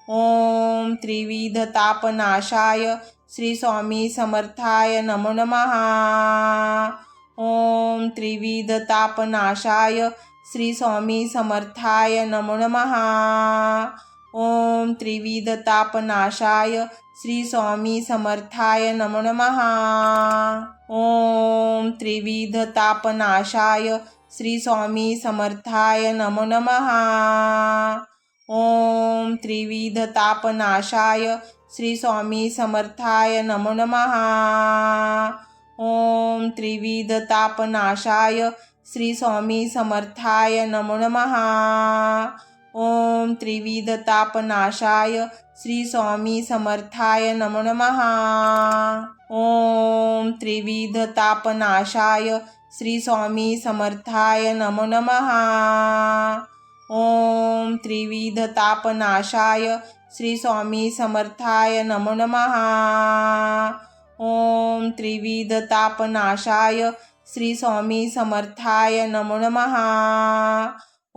ओम त्रिविधतापनाशाय श्री स्वामी समर्थाय नमो नमः। ओम त्रिविधतापनाशाय श्री स्वामी समर्थाय नमो नमः। ओम त्रिविधतापनाशाय श्री स्वामी समर्थाय नमो नमः। ओम त्रिविधतापनाशाय श्री स्वामी समर्थाय नमो नमः। ओम त्रिविधतापनाशाय श्री स्वामी समर्थाय नमो नमः। ओम त्रिविधतापनाशाय श्री स्वामी समर्थाय नमो नमः। ओम त्रिविधतापनाशाय श्री स्वामी समर्थाय नमो नमः। ओम त्रिविधतापनाशाय श्री स्वामी समर्थाय नमो नमः। ओम त्रिविधतापनाशाय श्री स्वामी समर्थाय नमो नमः। ओम त्रिविधतापनाशाय श्री स्वामी समर्थाय नमो नमः।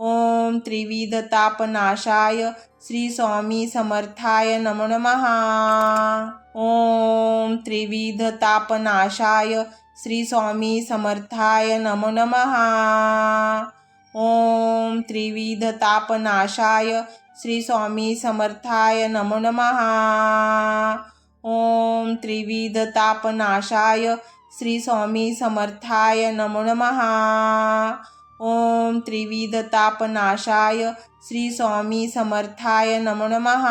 ओम त्रिविधतापनाशाय श्री स्वामी समर्थाय नमो नमः। ओम त्रिविधतापनाशाय श्री स्वामी समर्थाय नमो नमः। ओम त्रिविधतापनाशाय श्री स्वामी समर्थाय नमो नमः। ओम त्रिविधतापनाशाय श्री स्वामी समर्थाय नमो नमः। ओम त्रिविधतापनाशाय श्री स्वामी समर्थाय नमो नमः।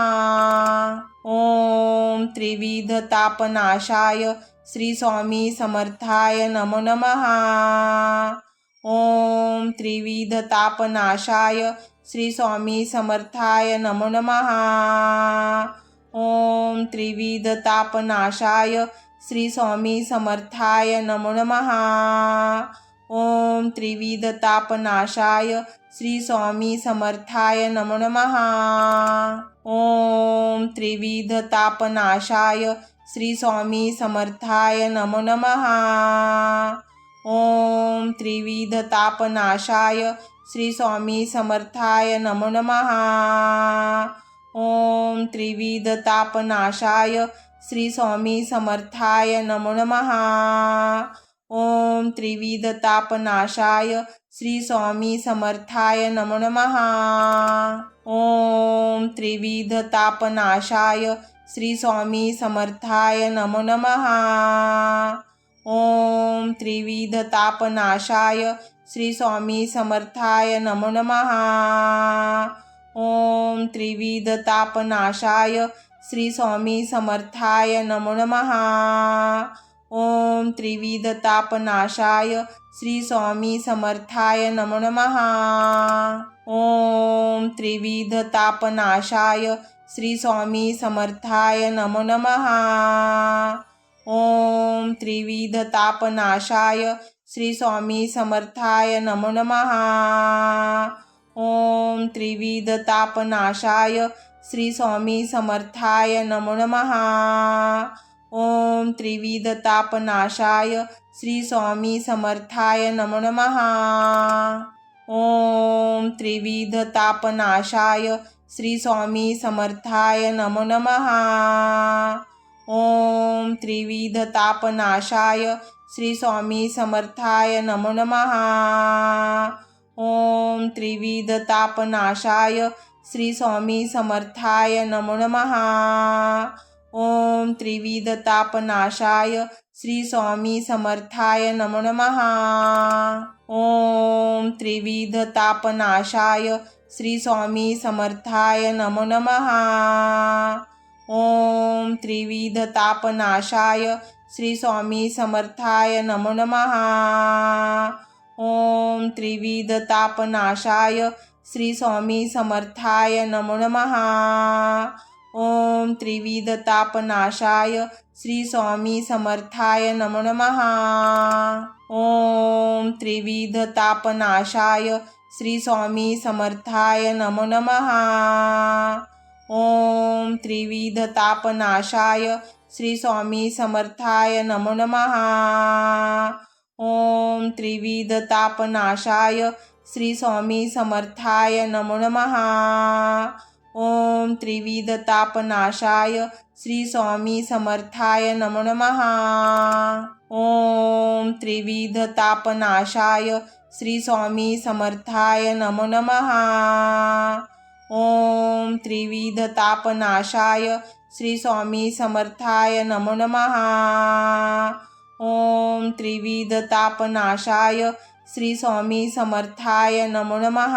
ओम त्रिविधतापनाशाय श्री स्वामी समर्थाय नमो नमः। ओम त्रिविधतापनाशाय श्री स्वामी समर्थाय नमो नमः। ओम त्रिविधतापनाशाय श्री स्वामी समर्थाय नमो नमः। ओम त्रिविधतापनाशाय श्री स्वामी समर्थाय नमो नमः। ओम त्रिविधतापनाशाय श्री स्वामी समर्थाय नमो नमः। ओम त्रिविधतापनाशाय श्री स्वामी समर्थाय नमो नमः। ओम त्रिविधतापनाशाय श्री स्वामी समर्थाय नमो नमः। ओम त्रिविधतापनाशाय श्री स्वामी समर्थाय नमो नमः। ओम त्रिविधतापनाशाय श्री स्वामी समर्थाय नमो नमः। ओम त्रिविधतापनाशाय श्री स्वामी समर्थाय नमो नमः। ओम त्रिविधतापनाशाय श्री स्वामी समर्थाय नमो नमः। ओम त्रिविधतापनाशाय श्री स्वामी समर्थाय नमो नमः। ओम त्रिविधतापनाशाय श्री स्वामी समर्थाय नमो नमः। ओम त्रिविधतापनाशाय श्री स्वामी समर्थाय नमो नमः। ओम त्रिविधतापनाशाय श्री स्वामी समर्थाय नमो नमः। ओम त्रिविधतापनाशाय श्री स्वामी समर्थाय नमो नमः। ओम त्रिविधतापनाशाय श्री स्वामी समर्थाय नमो नमः। ओम त्रिविधतापनाशाय श्री स्वामी समर्थाय नमो नमः। ओम त्रिविधतापनाशाय श्री स्वामी समर्थाय नमो नमः। ओम त्रिविधतापनाशाय श्री स्वामी समर्थाय नमो नमः। ओम त्रिविधतापनाशाय श्री स्वामी समर्थाय नमो नमः। ओम त्रिविधतापनाशाय श्री स्वामी समर्थाय नमो नमः। ओम त्रिविधतापनाशाय श्री स्वामी समर्थाय नमो नमः। ओम त्रिविधतापनाशाय श्री स्वामी समर्थाय नमो नमः। ओम त्रिविधतापनाशाय श्री स्वामी समर्थाय नमो नमः। ओम त्रिविधतापनाशाय श्री स्वामी समर्थाय नमो नमः। ओम त्रिविधतापनाशाय श्री स्वामी समर्थाय नमो नमः। ओम त्रिविधतापनाशाय श्री स्वामी समर्थाय नमो नमः। ओम त्रिविधतापनाशाय श्री स्वामी समर्थाय नमो नमः। ओम त्रिविधतापनाशाय श्री स्वामी समर्थाय नमो नमः। ओम त्रिविधतापनाशाय श्री स्वामी समर्थाय नमो नमः।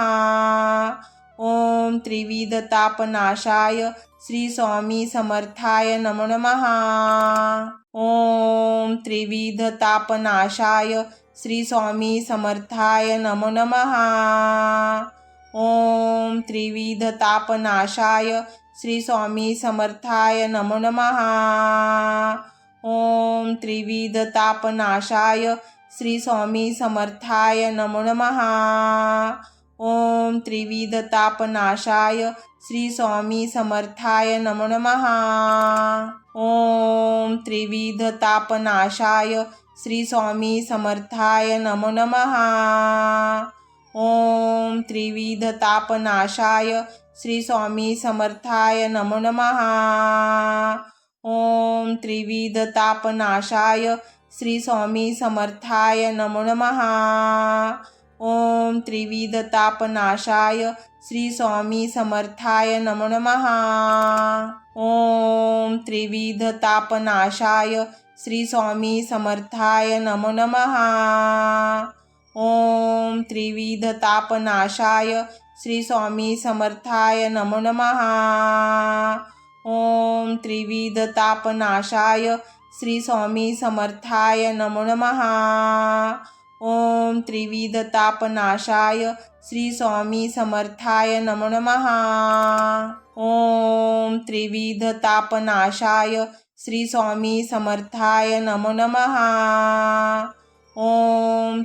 ओम त्रिविधतापनाशाय श्री स्वामी समर्थाय नमो नमः। ओम त्रिविधतापनाशाय श्री स्वामी समर्थाय नमो नमः। ओम त्रिविधतापनाशाय श्री स्वामी समर्थाय नमो नमः। ओम त्रिविधतापनाशाय श्री स्वामी समर्थाय नमो नमः। ओम त्रिविधतापनाशाय श्री स्वामी समर्थाय नमो नमः। ओम त्रिविधतापनाशाय श्री स्वामी समर्थाय नमो नमः। ओम त्रिविधतापनाशाय श्री स्वामी समर्थाय नमो नमः। ओम त्रिविधतापनाशाय श्री स्वामी समर्थाय नमो नमः। ओम त्रिविधतापनाशाय श्री स्वामी समर्थाय नमो नमः। ओम त्रिविधतापनाशाय श्री स्वामी समर्थाय नमो नमः। ओम त्रिविधतापनाशाय श्री स्वामी समर्थाय नमो नमः। ओम त्रिविधतापनाशाय श्री स्वामी समर्थाय नमो नमः। ओम त्रिविधतापनाशाय श्री स्वामी समर्थाय नमो नमः। ओम त्रिविधतापनाशाय श्री स्वामी समर्थाय नमो नमः। ओम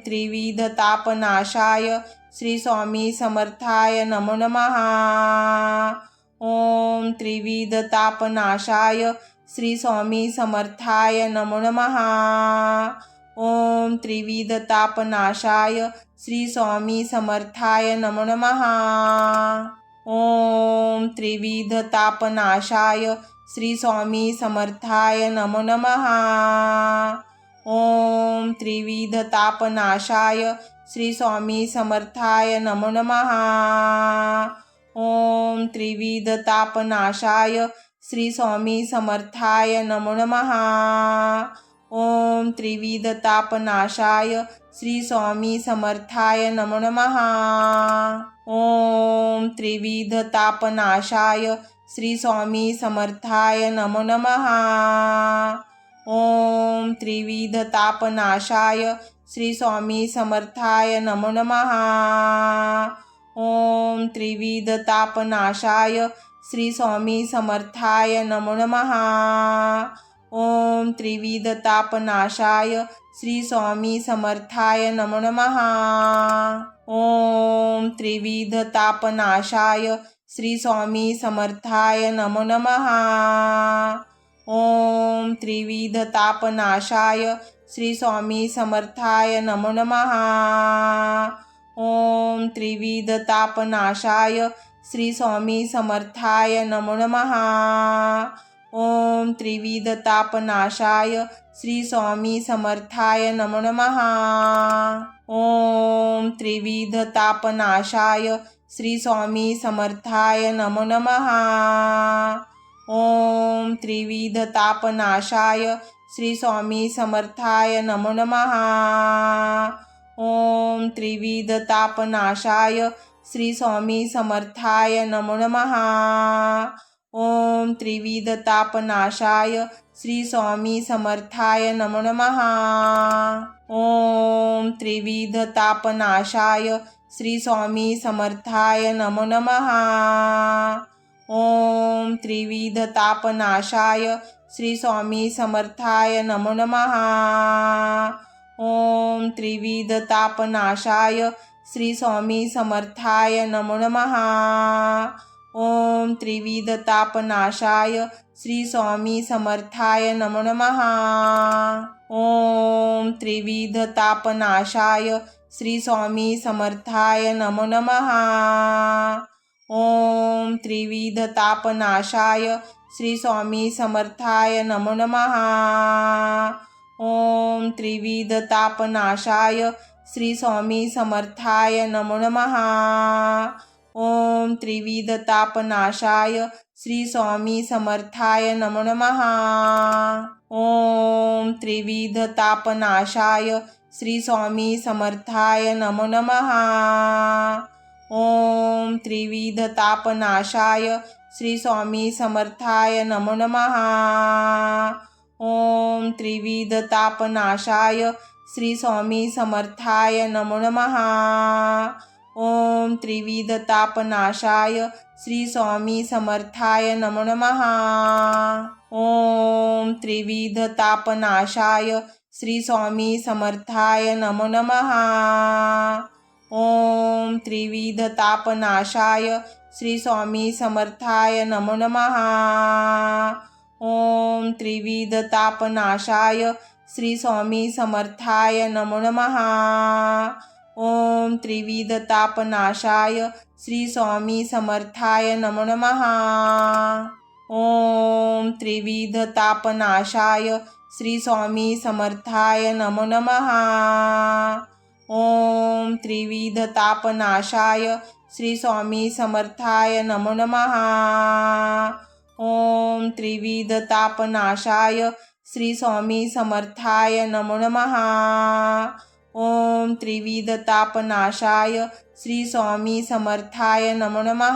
त्रिविधतापनाशाय श्री स्वामी समर्थाय नमो नमः। ओम त्रिविधतापनाशाय श्री स्वामी समर्थाय नमो नमः। ओम त्रिविधतापनाशाय श्री स्वामी समर्थाय नमो नमः। ओम त्रिविधतापनाशाय श्री स्वामी समर्थाय नमो नमः। ओम त्रिविधतापनाशाय श्री स्वामी समर्थाय नमो नमः। ओम त्रिविधतापनाशाय श्री स्वामी समर्थाय नमो नमः। ओम त्रिविधतापनाशाय श्री स्वामी समर्थाय नमो नमः। ओम त्रिविधतापनाशाय श्री स्वामी समर्थाय नमो नमः। ओम त्रिविधतापनाशाय श्री स्वामी समर्थाय नमो नमः। ओम त्रिविधतापनाशाय श्री स्वामी समर्थाय नमो नमः। ओम त्रिविधतापनाशाय श्री स्वामी समर्थाय नमो नमः। ओम त्रिविधतापनाशाय श्री स्वामी समर्थाय नमो नमः। ओम त्रिविध तापनाशाय श्री स्वामी समर्थाय नमो नमः। ओम त्रिविध तापनाशाय श्री स्वामी समर्थाय नमो नमः। ओम त्रिविध तापनाशाय श्री स्वामी समर्थाय नमो नमः। ओम त्रिविध तापनाशाय श्री स्वामी समर्थाय नमो नमः। ओम त्रिविध तापनाशाय श्री स्वामी समर्थाय नमो नमः। ओम त्रिविध तापनाशाय श्री स्वामी समर्थाय नमो नमः। ओम त्रिविध तापनाशाय श्री स्वामी समर्थाय नमो नमः। ओम त्रिविध तापनाशाय श्री स्वामी समर्थाय नमो नमः। ओम त्रिविध तापनाशाय श्री स्वामी समर्थाय नमो नमः। ओम त्रिविध तापनाशाय श्री स्वामी समर्थाय नमो नमः। ओम त्रिविध तापनाशाय श्री स्वामी समर्थाय नमो नमः। ओम त्रिविध तापनाशाय श्री स्वामी समर्थाय नमो नमः। ओम त्रिविध तापनाशाय श्री स्वामी समर्थाय नमो नमः। ओम त्रिविध तापनाशाय श्री स्वामी समर्थाय नमो नमः। ओम त्रिविध तापनाशाय श्री स्वामी समर्थाय नमो नमः। ओम त्रिविध तापनाशाय श्री स्वामी समर्थाय नमो नमः। ओम त्रिविध तापनाशाय श्री स्वामी समर्थाय नमो नमः। ओम त्रिविध तापनाशाय श्री स्वामी समर्थाय नमो नमः। ओम त्रिविध तापनाशाय श्री स्वामी समर्थाय नमो नमः। ओम त्रिविध तापनाशाय श्री स्वामी समर्थाय नमो नमः। ओम त्रिविध तापनाशाय श्री स्वामी समर्थाय नमो नमः। ओम त्रिविध तापनाशाय श्री स्वामी समर्थाय नमो नमः। ओम त्रिविध तापनाशाय श्री स्वामी समर्थाय नमो नमः। ओम त्रिविध तापनाशाय श्री स्वामी समर्थाय नमो नमः। ओम त्रिविध तापनाशाय श्री स्वामी समर्थाय नमो नमः। ओम त्रिविध तापनाशाय श्री स्वामी समर्थाय नमो नमः। ओम त्रिविध तापनाशाय श्री स्वामी समर्थाय नमो नमः।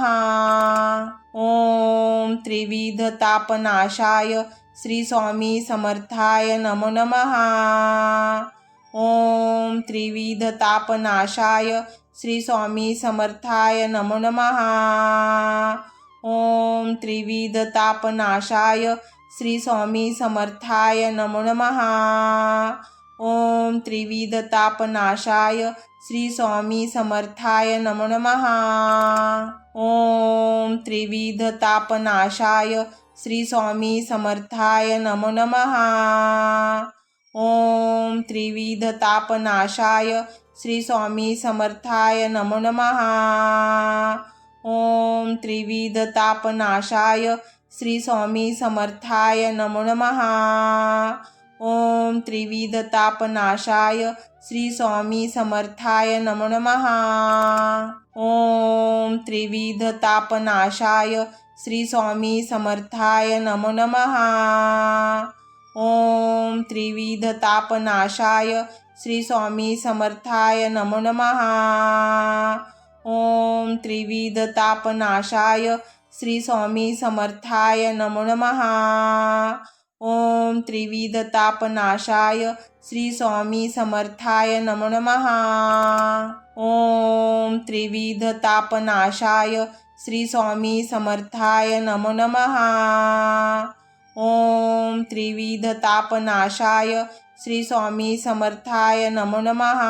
ओम त्रिविध तापनाशाय श्री स्वामी समर्थाय नमो नमः। ओम त्रिविध तापनाशाय श्री स्वामी समर्थाय नमो नमः। ओम त्रिविध तापनाशाय श्री स्वामी समर्थाय नमो नमः। ओम त्रिविध तापनाशाय श्री स्वामी समर्थाय नमो नमः। ओम त्रिविध तापनाशाय श्री स्वामी समर्थाय नमो नमः। ओम त्रिविध तापनाशाय श्री स्वामी समर्थाय नमो नमः। ओम त्रिविध तापनाशाय श्री स्वामी समर्थाय नमो नमः। ओम त्रिविध तापनाशाय श्री स्वामी समर्थाय नमो नमः। ओम त्रिविध तापनाशाय श्री स्वामी समर्थाय नमो नमः। ओम त्रिविध तापनाशाय श्री स्वामी समर्थाय नमो नमः। ओम त्रिविध तापनाशाय श्री स्वामी समर्थाय नमो नमः। ओम त्रिविध तापनाशाय श्री स्वामी समर्थाय नमो नमः। ओम त्रिविध तापनाशाय श्री स्वामी समर्थाय नमो नमः। ओम त्रिविध तापनाशाय श्री स्वामी समर्थाय नमो नमः।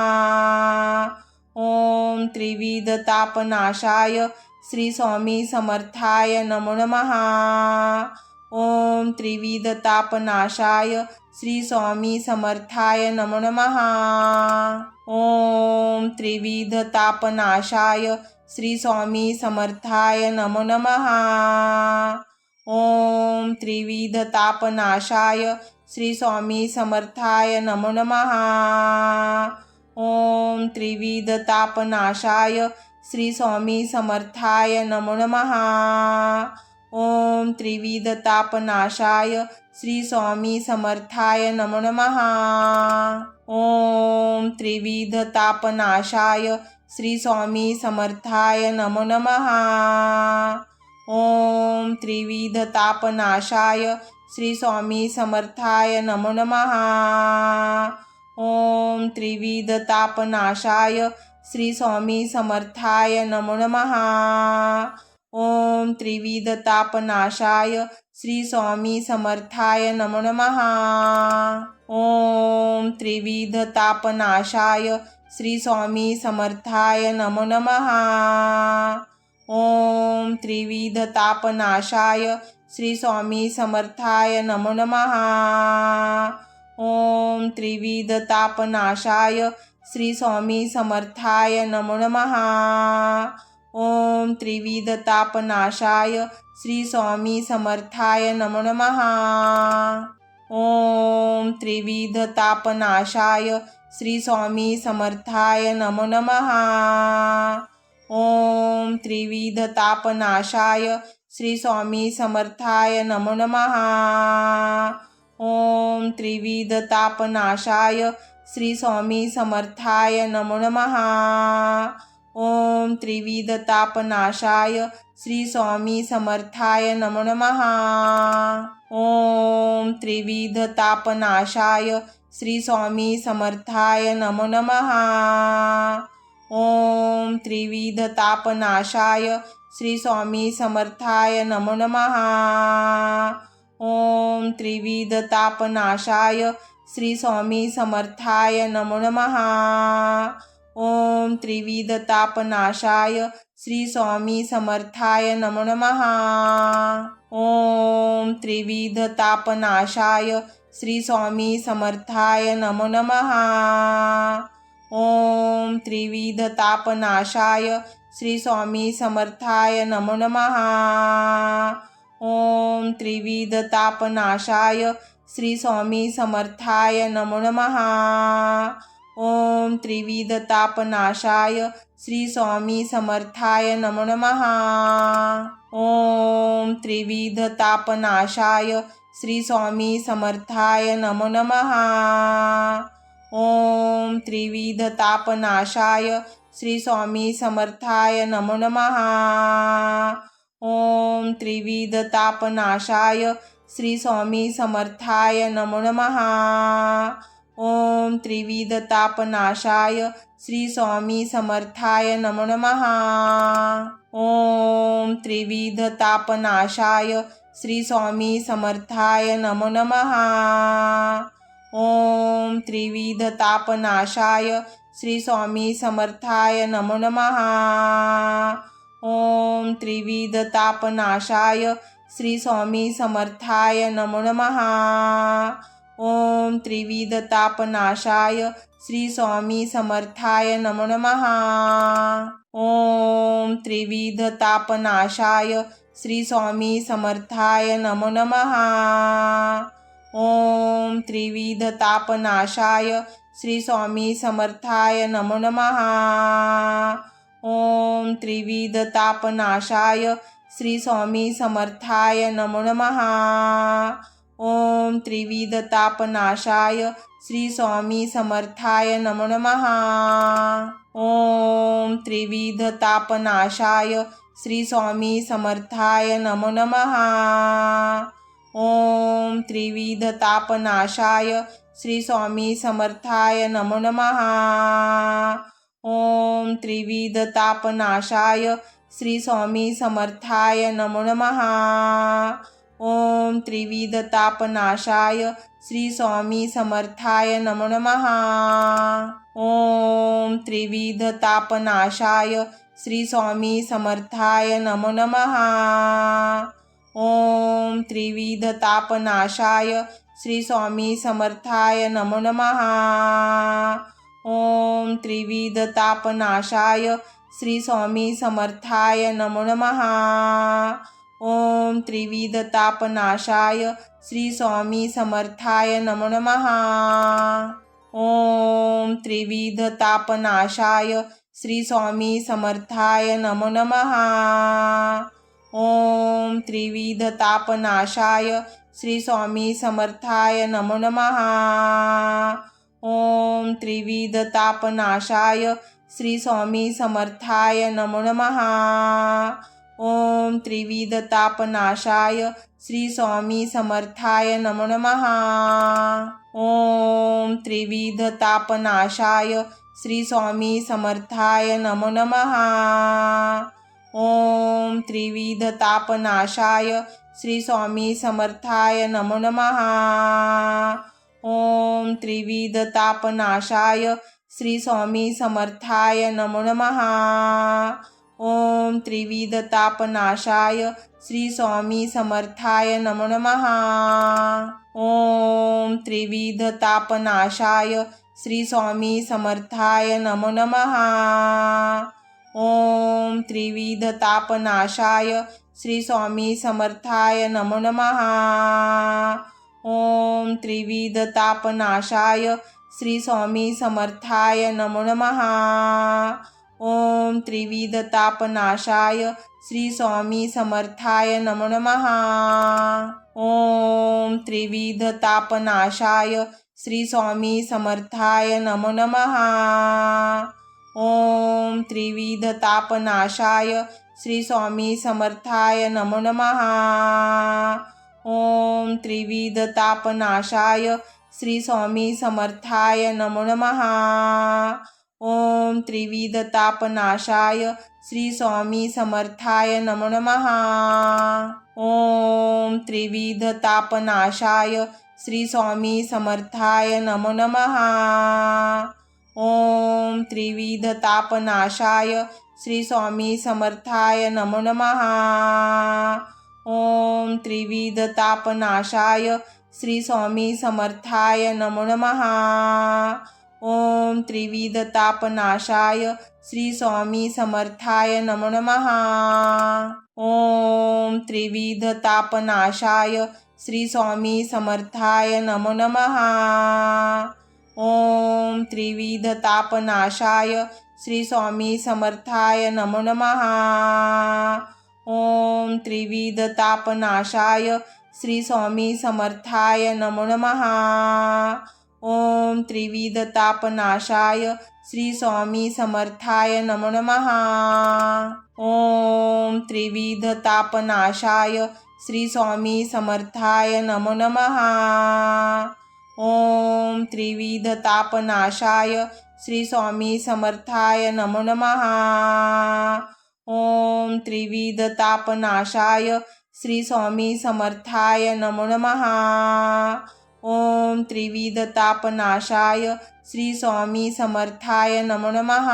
ओम त्रिविध तापनाशाय श्री स्वामी समर्थाय नमो नमः। ओम त्रिविधतापनाशाय श्री स्वामी समर्थाय नमो नमः। ओम त्रिविधतापनाशाय श्री स्वामी समर्थाय नमो नमः। ओम त्रिविधतापनाशाय श्री स्वामी समर्थाय नमो नमः। ओम त्रिविधतापनाशाय श्री स्वामी समर्थाय नमो नमः। ओम त्रिविधतापनाशाय श्री स्वामी समर्थाय नमो नमः। ओम त्रिविधतापनाशाय श्री स्वामी समर्थाय नमो नमः। ओम त्रिविधतापनाशाय श्री स्वामी समर्थाय नमो नमः। ओम त्रिविधतापनाशाय श्री स्वामी समर्थाय नमो नमः। ओम त्रिविधतापनाशाय श्री स्वामी समर्थाय नमो नमः। ओम त्रिविधतापनाशाय श्री स्वामी समर्थाय नमो नमः। ओम त्रिविधतापनाशाय श्री स्वामी समर्थाय नमो नमः। ओम त्रिविधतापनाशाय श्री स्वामी समर्थाय नमो नमः। ओम त्रिविधतापनाशाय श्री स्वामी समर्थाय नमो नमः। ओम त्रिविधतापनाशाय श्री स्वामी समर्थाय नमो नमः। ओम त्रिविधतापनाशाय श्री स्वामी समर्थाय नमो नमः। ओम त्रिविधतापनाशाय श्री स्वामी समर्थाय नमो नमः। ओम त्रिविधतापनाशाय श्री स्वामी समर्थाय नमो नमः। ओम त्रिविधतापनाशाय श्री स्वामी समर्थाय नमो नमः। ओम त्रिविधतापनाशाय श्री स्वामी समर्थाय नमो नमः। ओम त्रिविधतापनाशाय श्री स्वामी समर्थाय नमो नमः। ओम त्रिविधतापनाशाय श्री स्वामी समर्थाय नमो नमः। ओम त्रिविधतापनाशाय श्री स्वामी समर्थाय नमो नमः। ओम त्रिविधतापनाशाय श्री स्वामी समर्थाय नमो नमः। ओम त्रिविधतापनाशाय श्री स्वामी समर्थाय नमो नमः। ओम त्रिविधतापनाशाय श्री स्वामी समर्थाय नमो नमः। ओम त्रिविधतापनाशाय श्री स्वामी समर्थाय नमो नमः। ओम त्रिविधतापनाशाय श्री स्वामी समर्थाय नमो नमः। ओम त्रिविधतापनाशाय श्री स्वामी समर्थाय नमो नमः। ओम त्रिविधतापनाशाय श्री स्वामी समर्थाय नमो नमः। ओम त्रिविधतापनाशाय श्री स्वामी समर्थाय नमो नमः। ओम त्रिविधतापनाशाय श्री स्वामी समर्थाय नमो नमः। ओम त्रिविधतापनाशाय श्री स्वामी समर्थाय नमो नमः। ओम त्रिविधतापनाशाय श्री स्वामी समर्थाय नमो नमः। ओम त्रिविधतापनाशाय श्री स्वामी समर्थाय नमो नमः। ओम त्रिविधतापनाशाय श्री स्वामी समर्थाय नमो नमः। ओम त्रिविधतापनाशाय श्री स्वामी समर्थाय नमो नमः। ओम त्रिविधतापनाशाय श्री स्वामी समर्थाय नमो नमः। ओम त्रिविधतापनाशाय श्री स्वामी समर्थाय नमो नमः। ओम त्रिविधतापनाशाय श्री स्वामी समर्थाय नमो नमः। ओम त्रिविधतापनाशाय श्री स्वामी समर्थाय नमो नमः। ओम त्रिविधतापनाशाय श्री स्वामी समर्थाय नमो नमः। ओम त्रिविधतापनाशाय श्री स्वामी समर्थाय नमो नमः। ओम त्रिविध तापनाशाय श्री स्वामी समर्थाय नमो नमः। ओम त्रिविध तापनाशाय श्री स्वामी समर्थाय नमो नमः। ओम त्रिविध तापनाशाय श्री स्वामी समर्थाय नमो नमः। ओम त्रिविध तापनाशाय श्री स्वामी समर्थाय नमो नमः। ओम त्रिविध तापनाशाय श्री स्वामी समर्थाय नमो नमः। ओम त्रिविध तापनाशाय श्री स्वामी समर्थाय नमो नमः। ओम त्रिविध तापनाशाय श्री स्वामी समर्थाय नमो नमः। ओम त्रिविध तापनाशाय श्री स्वामी समर्थाय नमो नमः। ओम त्रिविध तापनाशाय श्री स्वामी समर्थाय नमो नमः। ओम त्रिविध तापनाशाय श्री स्वामी समर्थाय नमो नमः। ओम त्रिविध तापनाशाय श्री स्वामी समर्थाय नमो नमः। ओम त्रिविध तापनाशाय श्री स्वामी समर्थाय नमो नमः। ओम त्रिविध तापनाशाय श्री स्वामी समर्थाय नमो नमः। ओम त्रिविध तापनाशाय श्री स्वामी समर्थाय नमो नमः। ओम त्रिविध तापनाशाय श्री स्वामी समर्थाय नमो नमः। ओम त्रिविध तापनाशाय श्री स्वामी समर्थाय नमो नमः। ओम त्रिविध तापनाशाय श्री स्वामी समर्थाय नमो नमः। ओम त्रिविध तापनाशाय श्री स्वामी समर्थाय नमो नमः। ओम त्रिविध तापनाशाय श्री स्वामी समर्थाय नमो नमः। ओम त्रिविध तापनाशाय श्री स्वामी समर्थाय नमो नमः। ओम त्रिविध तापनाशाय श्री स्वामी समर्थाय नमो नमः। ओम त्रिविध तापनाशाय श्री स्वामी समर्थाय नमो नमः। ओम त्रिविध तापनाशाय श्री स्वामी समर्थाय नमो नमः। ओम त्रिविध तापनाशाय श्री स्वामी समर्थाय नमो नमः। ओम त्रिविध तापनाशाय श्री स्वामी समर्थाय नमो नमः। ओम त्रिविध तापनाशाय श्री स्वामी समर्थाय नमो नमः। ओम त्रिविध तापनाशाय श्री स्वामी समर्थाय नमो नमः। ओम त्रिविध तापनाशाय श्री स्वामी समर्थाय नमो नमः। ओम त्रिविध तापनाशाय श्री स्वामी समर्थाय नमो नमः। ओम त्रिविध तापनाशाय श्री स्वामी समर्थाय नमो नमः। ओम त्रिविध तापनाशाय श्री स्वामी समर्थाय नमो नमः।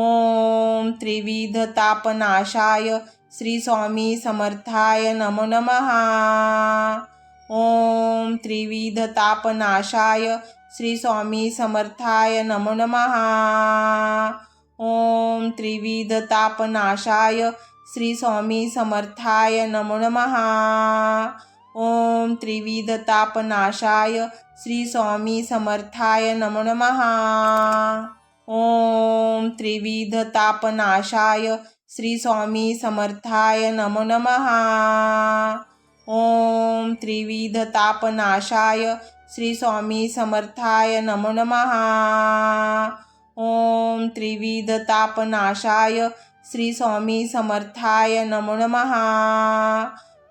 ओम त्रिविध तापनाशाय श्री स्वामी समर्थाय नमो नमः। ओम त्रिविध तापनाशाय श्री स्वामी समर्थाय नमो नमः। ओम त्रिविध तापनाशाय श्री स्वामी समर्थाय नमो नमः। ओम त्रिविध तापनाशाय श्री स्वामी समर्थाय नमो नमः। ओम त्रिविध तापनाशाय श्री स्वामी समर्थाय नमो नमः। ओम त्रिविध तापनाशाय श्री स्वामी समर्थाय नमो नमः। ओम त्रिविध तापनाशाय श्री स्वामी समर्थाय नमो नमः।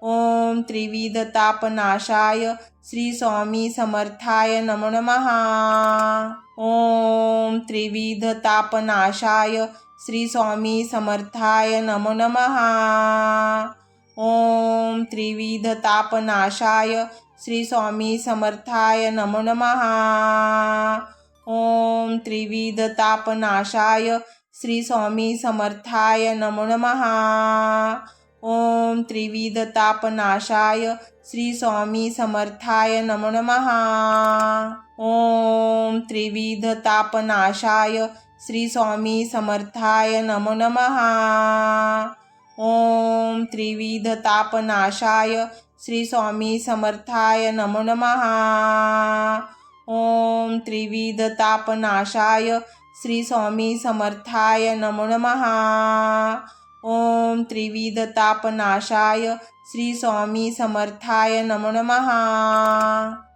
ओम त्रिविध तापनाशाय श्री स्वामी समर्थाय नमो नमः। ओम त्रिविध तापनाशाय श्री स्वामी समर्थाय नमो नमः। ओम त्रिविध तापनाशाय श्री स्वामी समर्थाय नमो नमः। ओम त्रिविध तापनाशाय श्री स्वामी समर्थाय नमो नमः। ओम त्रिविधतापनाशाय श्री स्वामी समर्थाय नमो नमः। ओम त्रिविधतापनाशाय श्री स्वामी समर्थाय नमो नमः। ओम त्रिविधतापनाशाय श्री स्वामी समर्थाय नमो नमः। ओम त्रिविधतापनाशाय श्री स्वामी समर्थाय नमो नमः। ओम त्रिविधतापनाशाय श्री स्वामी समर्थाय नमो नमः।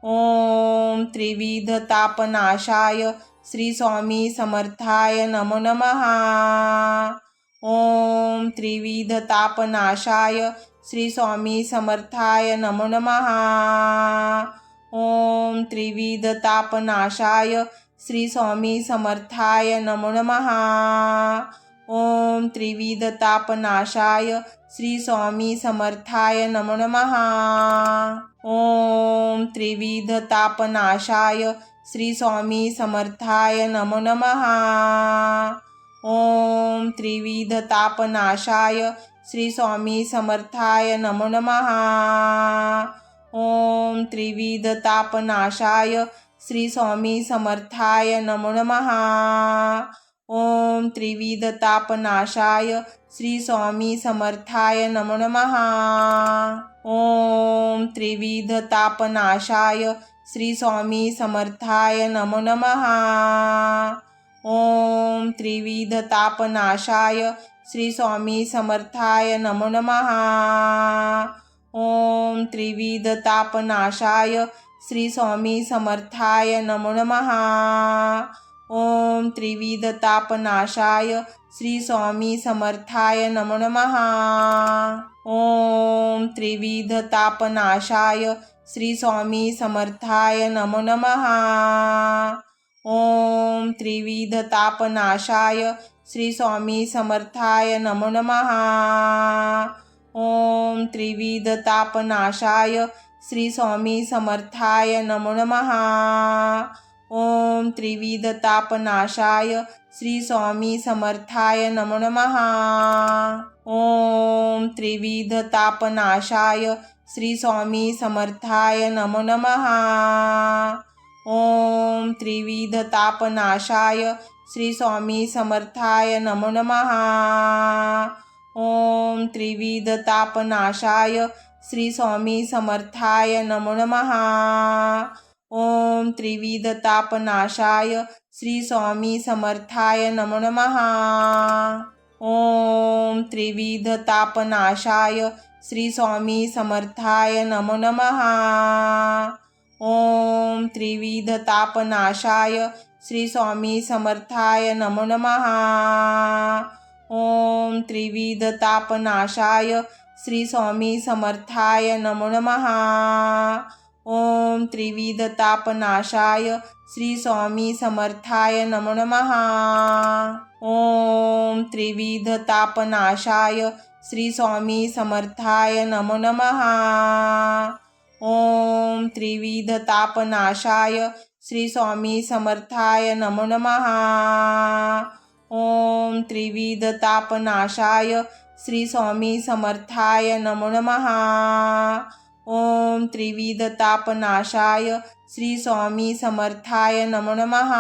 ओम त्रिविधतापनाशाय श्री स्वामी समर्थाय नमो नमः। ओम त्रिविधतापनाशाय श्री स्वामी समर्थाय नमो नमः। ओम त्रिविधतापनाशाय श्री स्वामी समर्थाय नमो नमः। ओम त्रिविधतापनाशाय श्री स्वामी समर्थाय नमो नमः। ओम त्रिविधतापनाशाय श्री स्वामी समर्थाय नमो नमः। ओम त्रिविधतापनाशाय श्री स्वामी समर्थाय नमो नमः। ओम त्रिविधतापनाशाय श्री स्वामी समर्थाय नमो नमः। ओम त्रिविधतापनाशाय श्री स्वामी समर्थाय नमो नमः। ओम त्रिविधतापनाशाय श्री स्वामी समर्थाय नमो नमः। ओम त्रिविधतापनाशाय श्री स्वामी समर्थाय नमो नमः। ओम त्रिविधतापनाशाय श्री स्वामी समर्थाय नमो नमः। ओम त्रिविधतापनाशाय श्री स्वामी समर्थाय नमो नमः। ओम त्रिविधतापनाशाय श्री स्वामी समर्थाय नमो नमः। ओम त्रिविधतापनाशाय श्री स्वामी समर्थाय नमो नमः। ओम त्रिविधतापनाशाय श्री स्वामी समर्थाय नमो नमः। ओम त्रिविधतापनाशाय श्री स्वामी समर्थाय नमो नमः। ओम त्रिविधतापनाशाय श्री स्वामी समर्थाय नमो नमः। ओम त्रिविधतापनाशाय श्री स्वामी समर्थाय नमो नमः। ओम त्रिविधतापनाशाय श्री स्वामी समर्थाय नमो नमः। ओम त्रिविधतापनाशाय श्री स्वामी समर्थाय नमो नमः। ओम त्रिविधतापनाशाय श्री स्वामी समर्थाय नमो नमः। ओम त्रिविधतापनाशाय श्री स्वामी समर्थाय नमो नमः। ओम त्रिविधतापनाशाय श्री स्वामी समर्थाय नमो नमः। ओम त्रिविधतापनाशाय श्री स्वामी समर्थाय नमो नमः। ओम त्रिविधतापनाशाय श्री स्वामी समर्थाय नमो नमः। ओम त्रिविधतापनाशाय श्री स्वामी समर्थाय नमो नमः। ओम त्रिविधतापनाशाय श्री स्वामी समर्थाय नमो नमः। ओम त्रिविधतापनाशाय श्री स्वामी समर्थाय नमो नमः।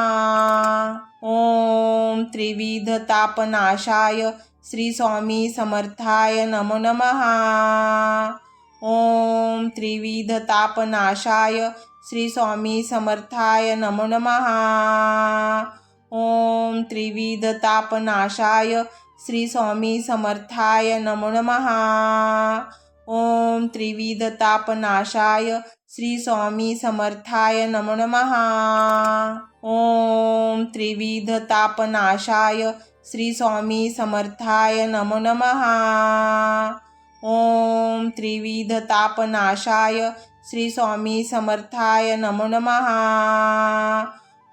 ओम त्रिविधतापनाशाय श्री स्वामी समर्थाय नमो नमः। ओम त्रिविधतापनाशाय श्री स्वामी समर्थाय नमो नमः। ओम त्रिविधतापनाशाय श्री स्वामी समर्थाय नमो नमः। ओम त्रिविधतापनाशाय श्री स्वामी समर्थाय नमो नमः। ओम त्रिविधतापनाशाय श्री स्वामी समर्थाय नमो नमः। ओम त्रिविधतापनाशाय श्री स्वामी समर्थाय नमो नमः।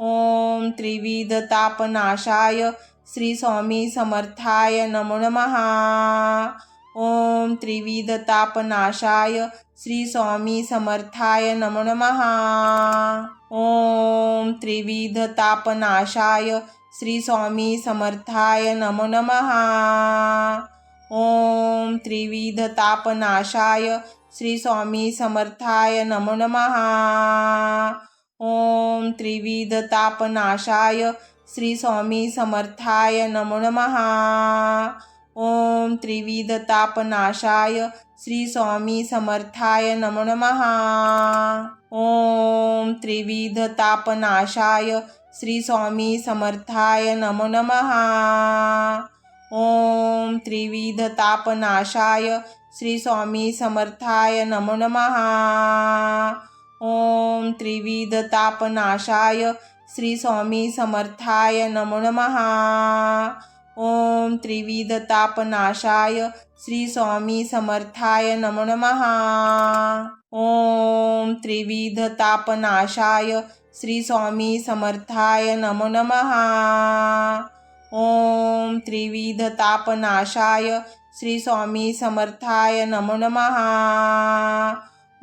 ओम त्रिविधतापनाशाय श्री स्वामी समर्थाय नमो नमः। ओम त्रिविधतापनाशाय श्री स्वामी समर्थाय नमो नमः। ओम त्रिविधतापनाशाय श्री स्वामी समर्थाय नमो नमः। ओम त्रिविध तापनाशाय श्री स्वामी समर्थाय नमो नमः। ओम त्रिविध तापनाशाय श्री स्वामी समर्थाय नमो नमः। ओम त्रिविध तापनाशाय श्री स्वामी समर्थाय नमो नमः। ओम त्रिविध तापनाशाय श्री स्वामी समर्थाय नमो नमः। ओम त्रिविध तापनाशाय श्री स्वामी समर्थाय नमो नमः। ओम त्रिविध तापनाशाय श्री स्वामी समर्थाय नमो नमः। ओम त्रिविध तापनाशाय श्री स्वामी समर्थाय नमो नमः। ओम त्रिविध तापनाशाय श्री स्वामी समर्थाय नमो नमः। ओम त्रिविध तापनाशाय श्री स्वामी समर्थाय नमो नमः।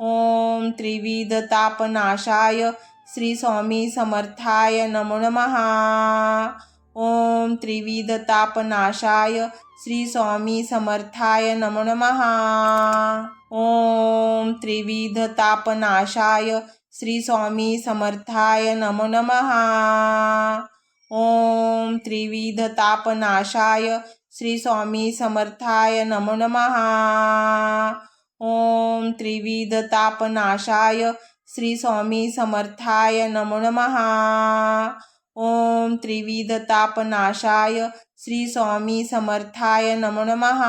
ओम त्रिविध तापनाशाय श्री स्वामी समर्थाय नमो नमः। ओम त्रिविध तापनाशाय श्री स्वामी समर्थाय नमो नमः। ओम त्रिविध तापनाशाय श्री स्वामी समर्थाय नमो नमः। ओम त्रिविध तापनाशाय श्री स्वामी समर्थाय नमो नमः। ओम त्रिविध तापनाशाय श्री स्वामी समर्थाय नमो नमः। ओम त्रिविध तापनाशाय श्री स्वामी समर्थाय नमो नमः।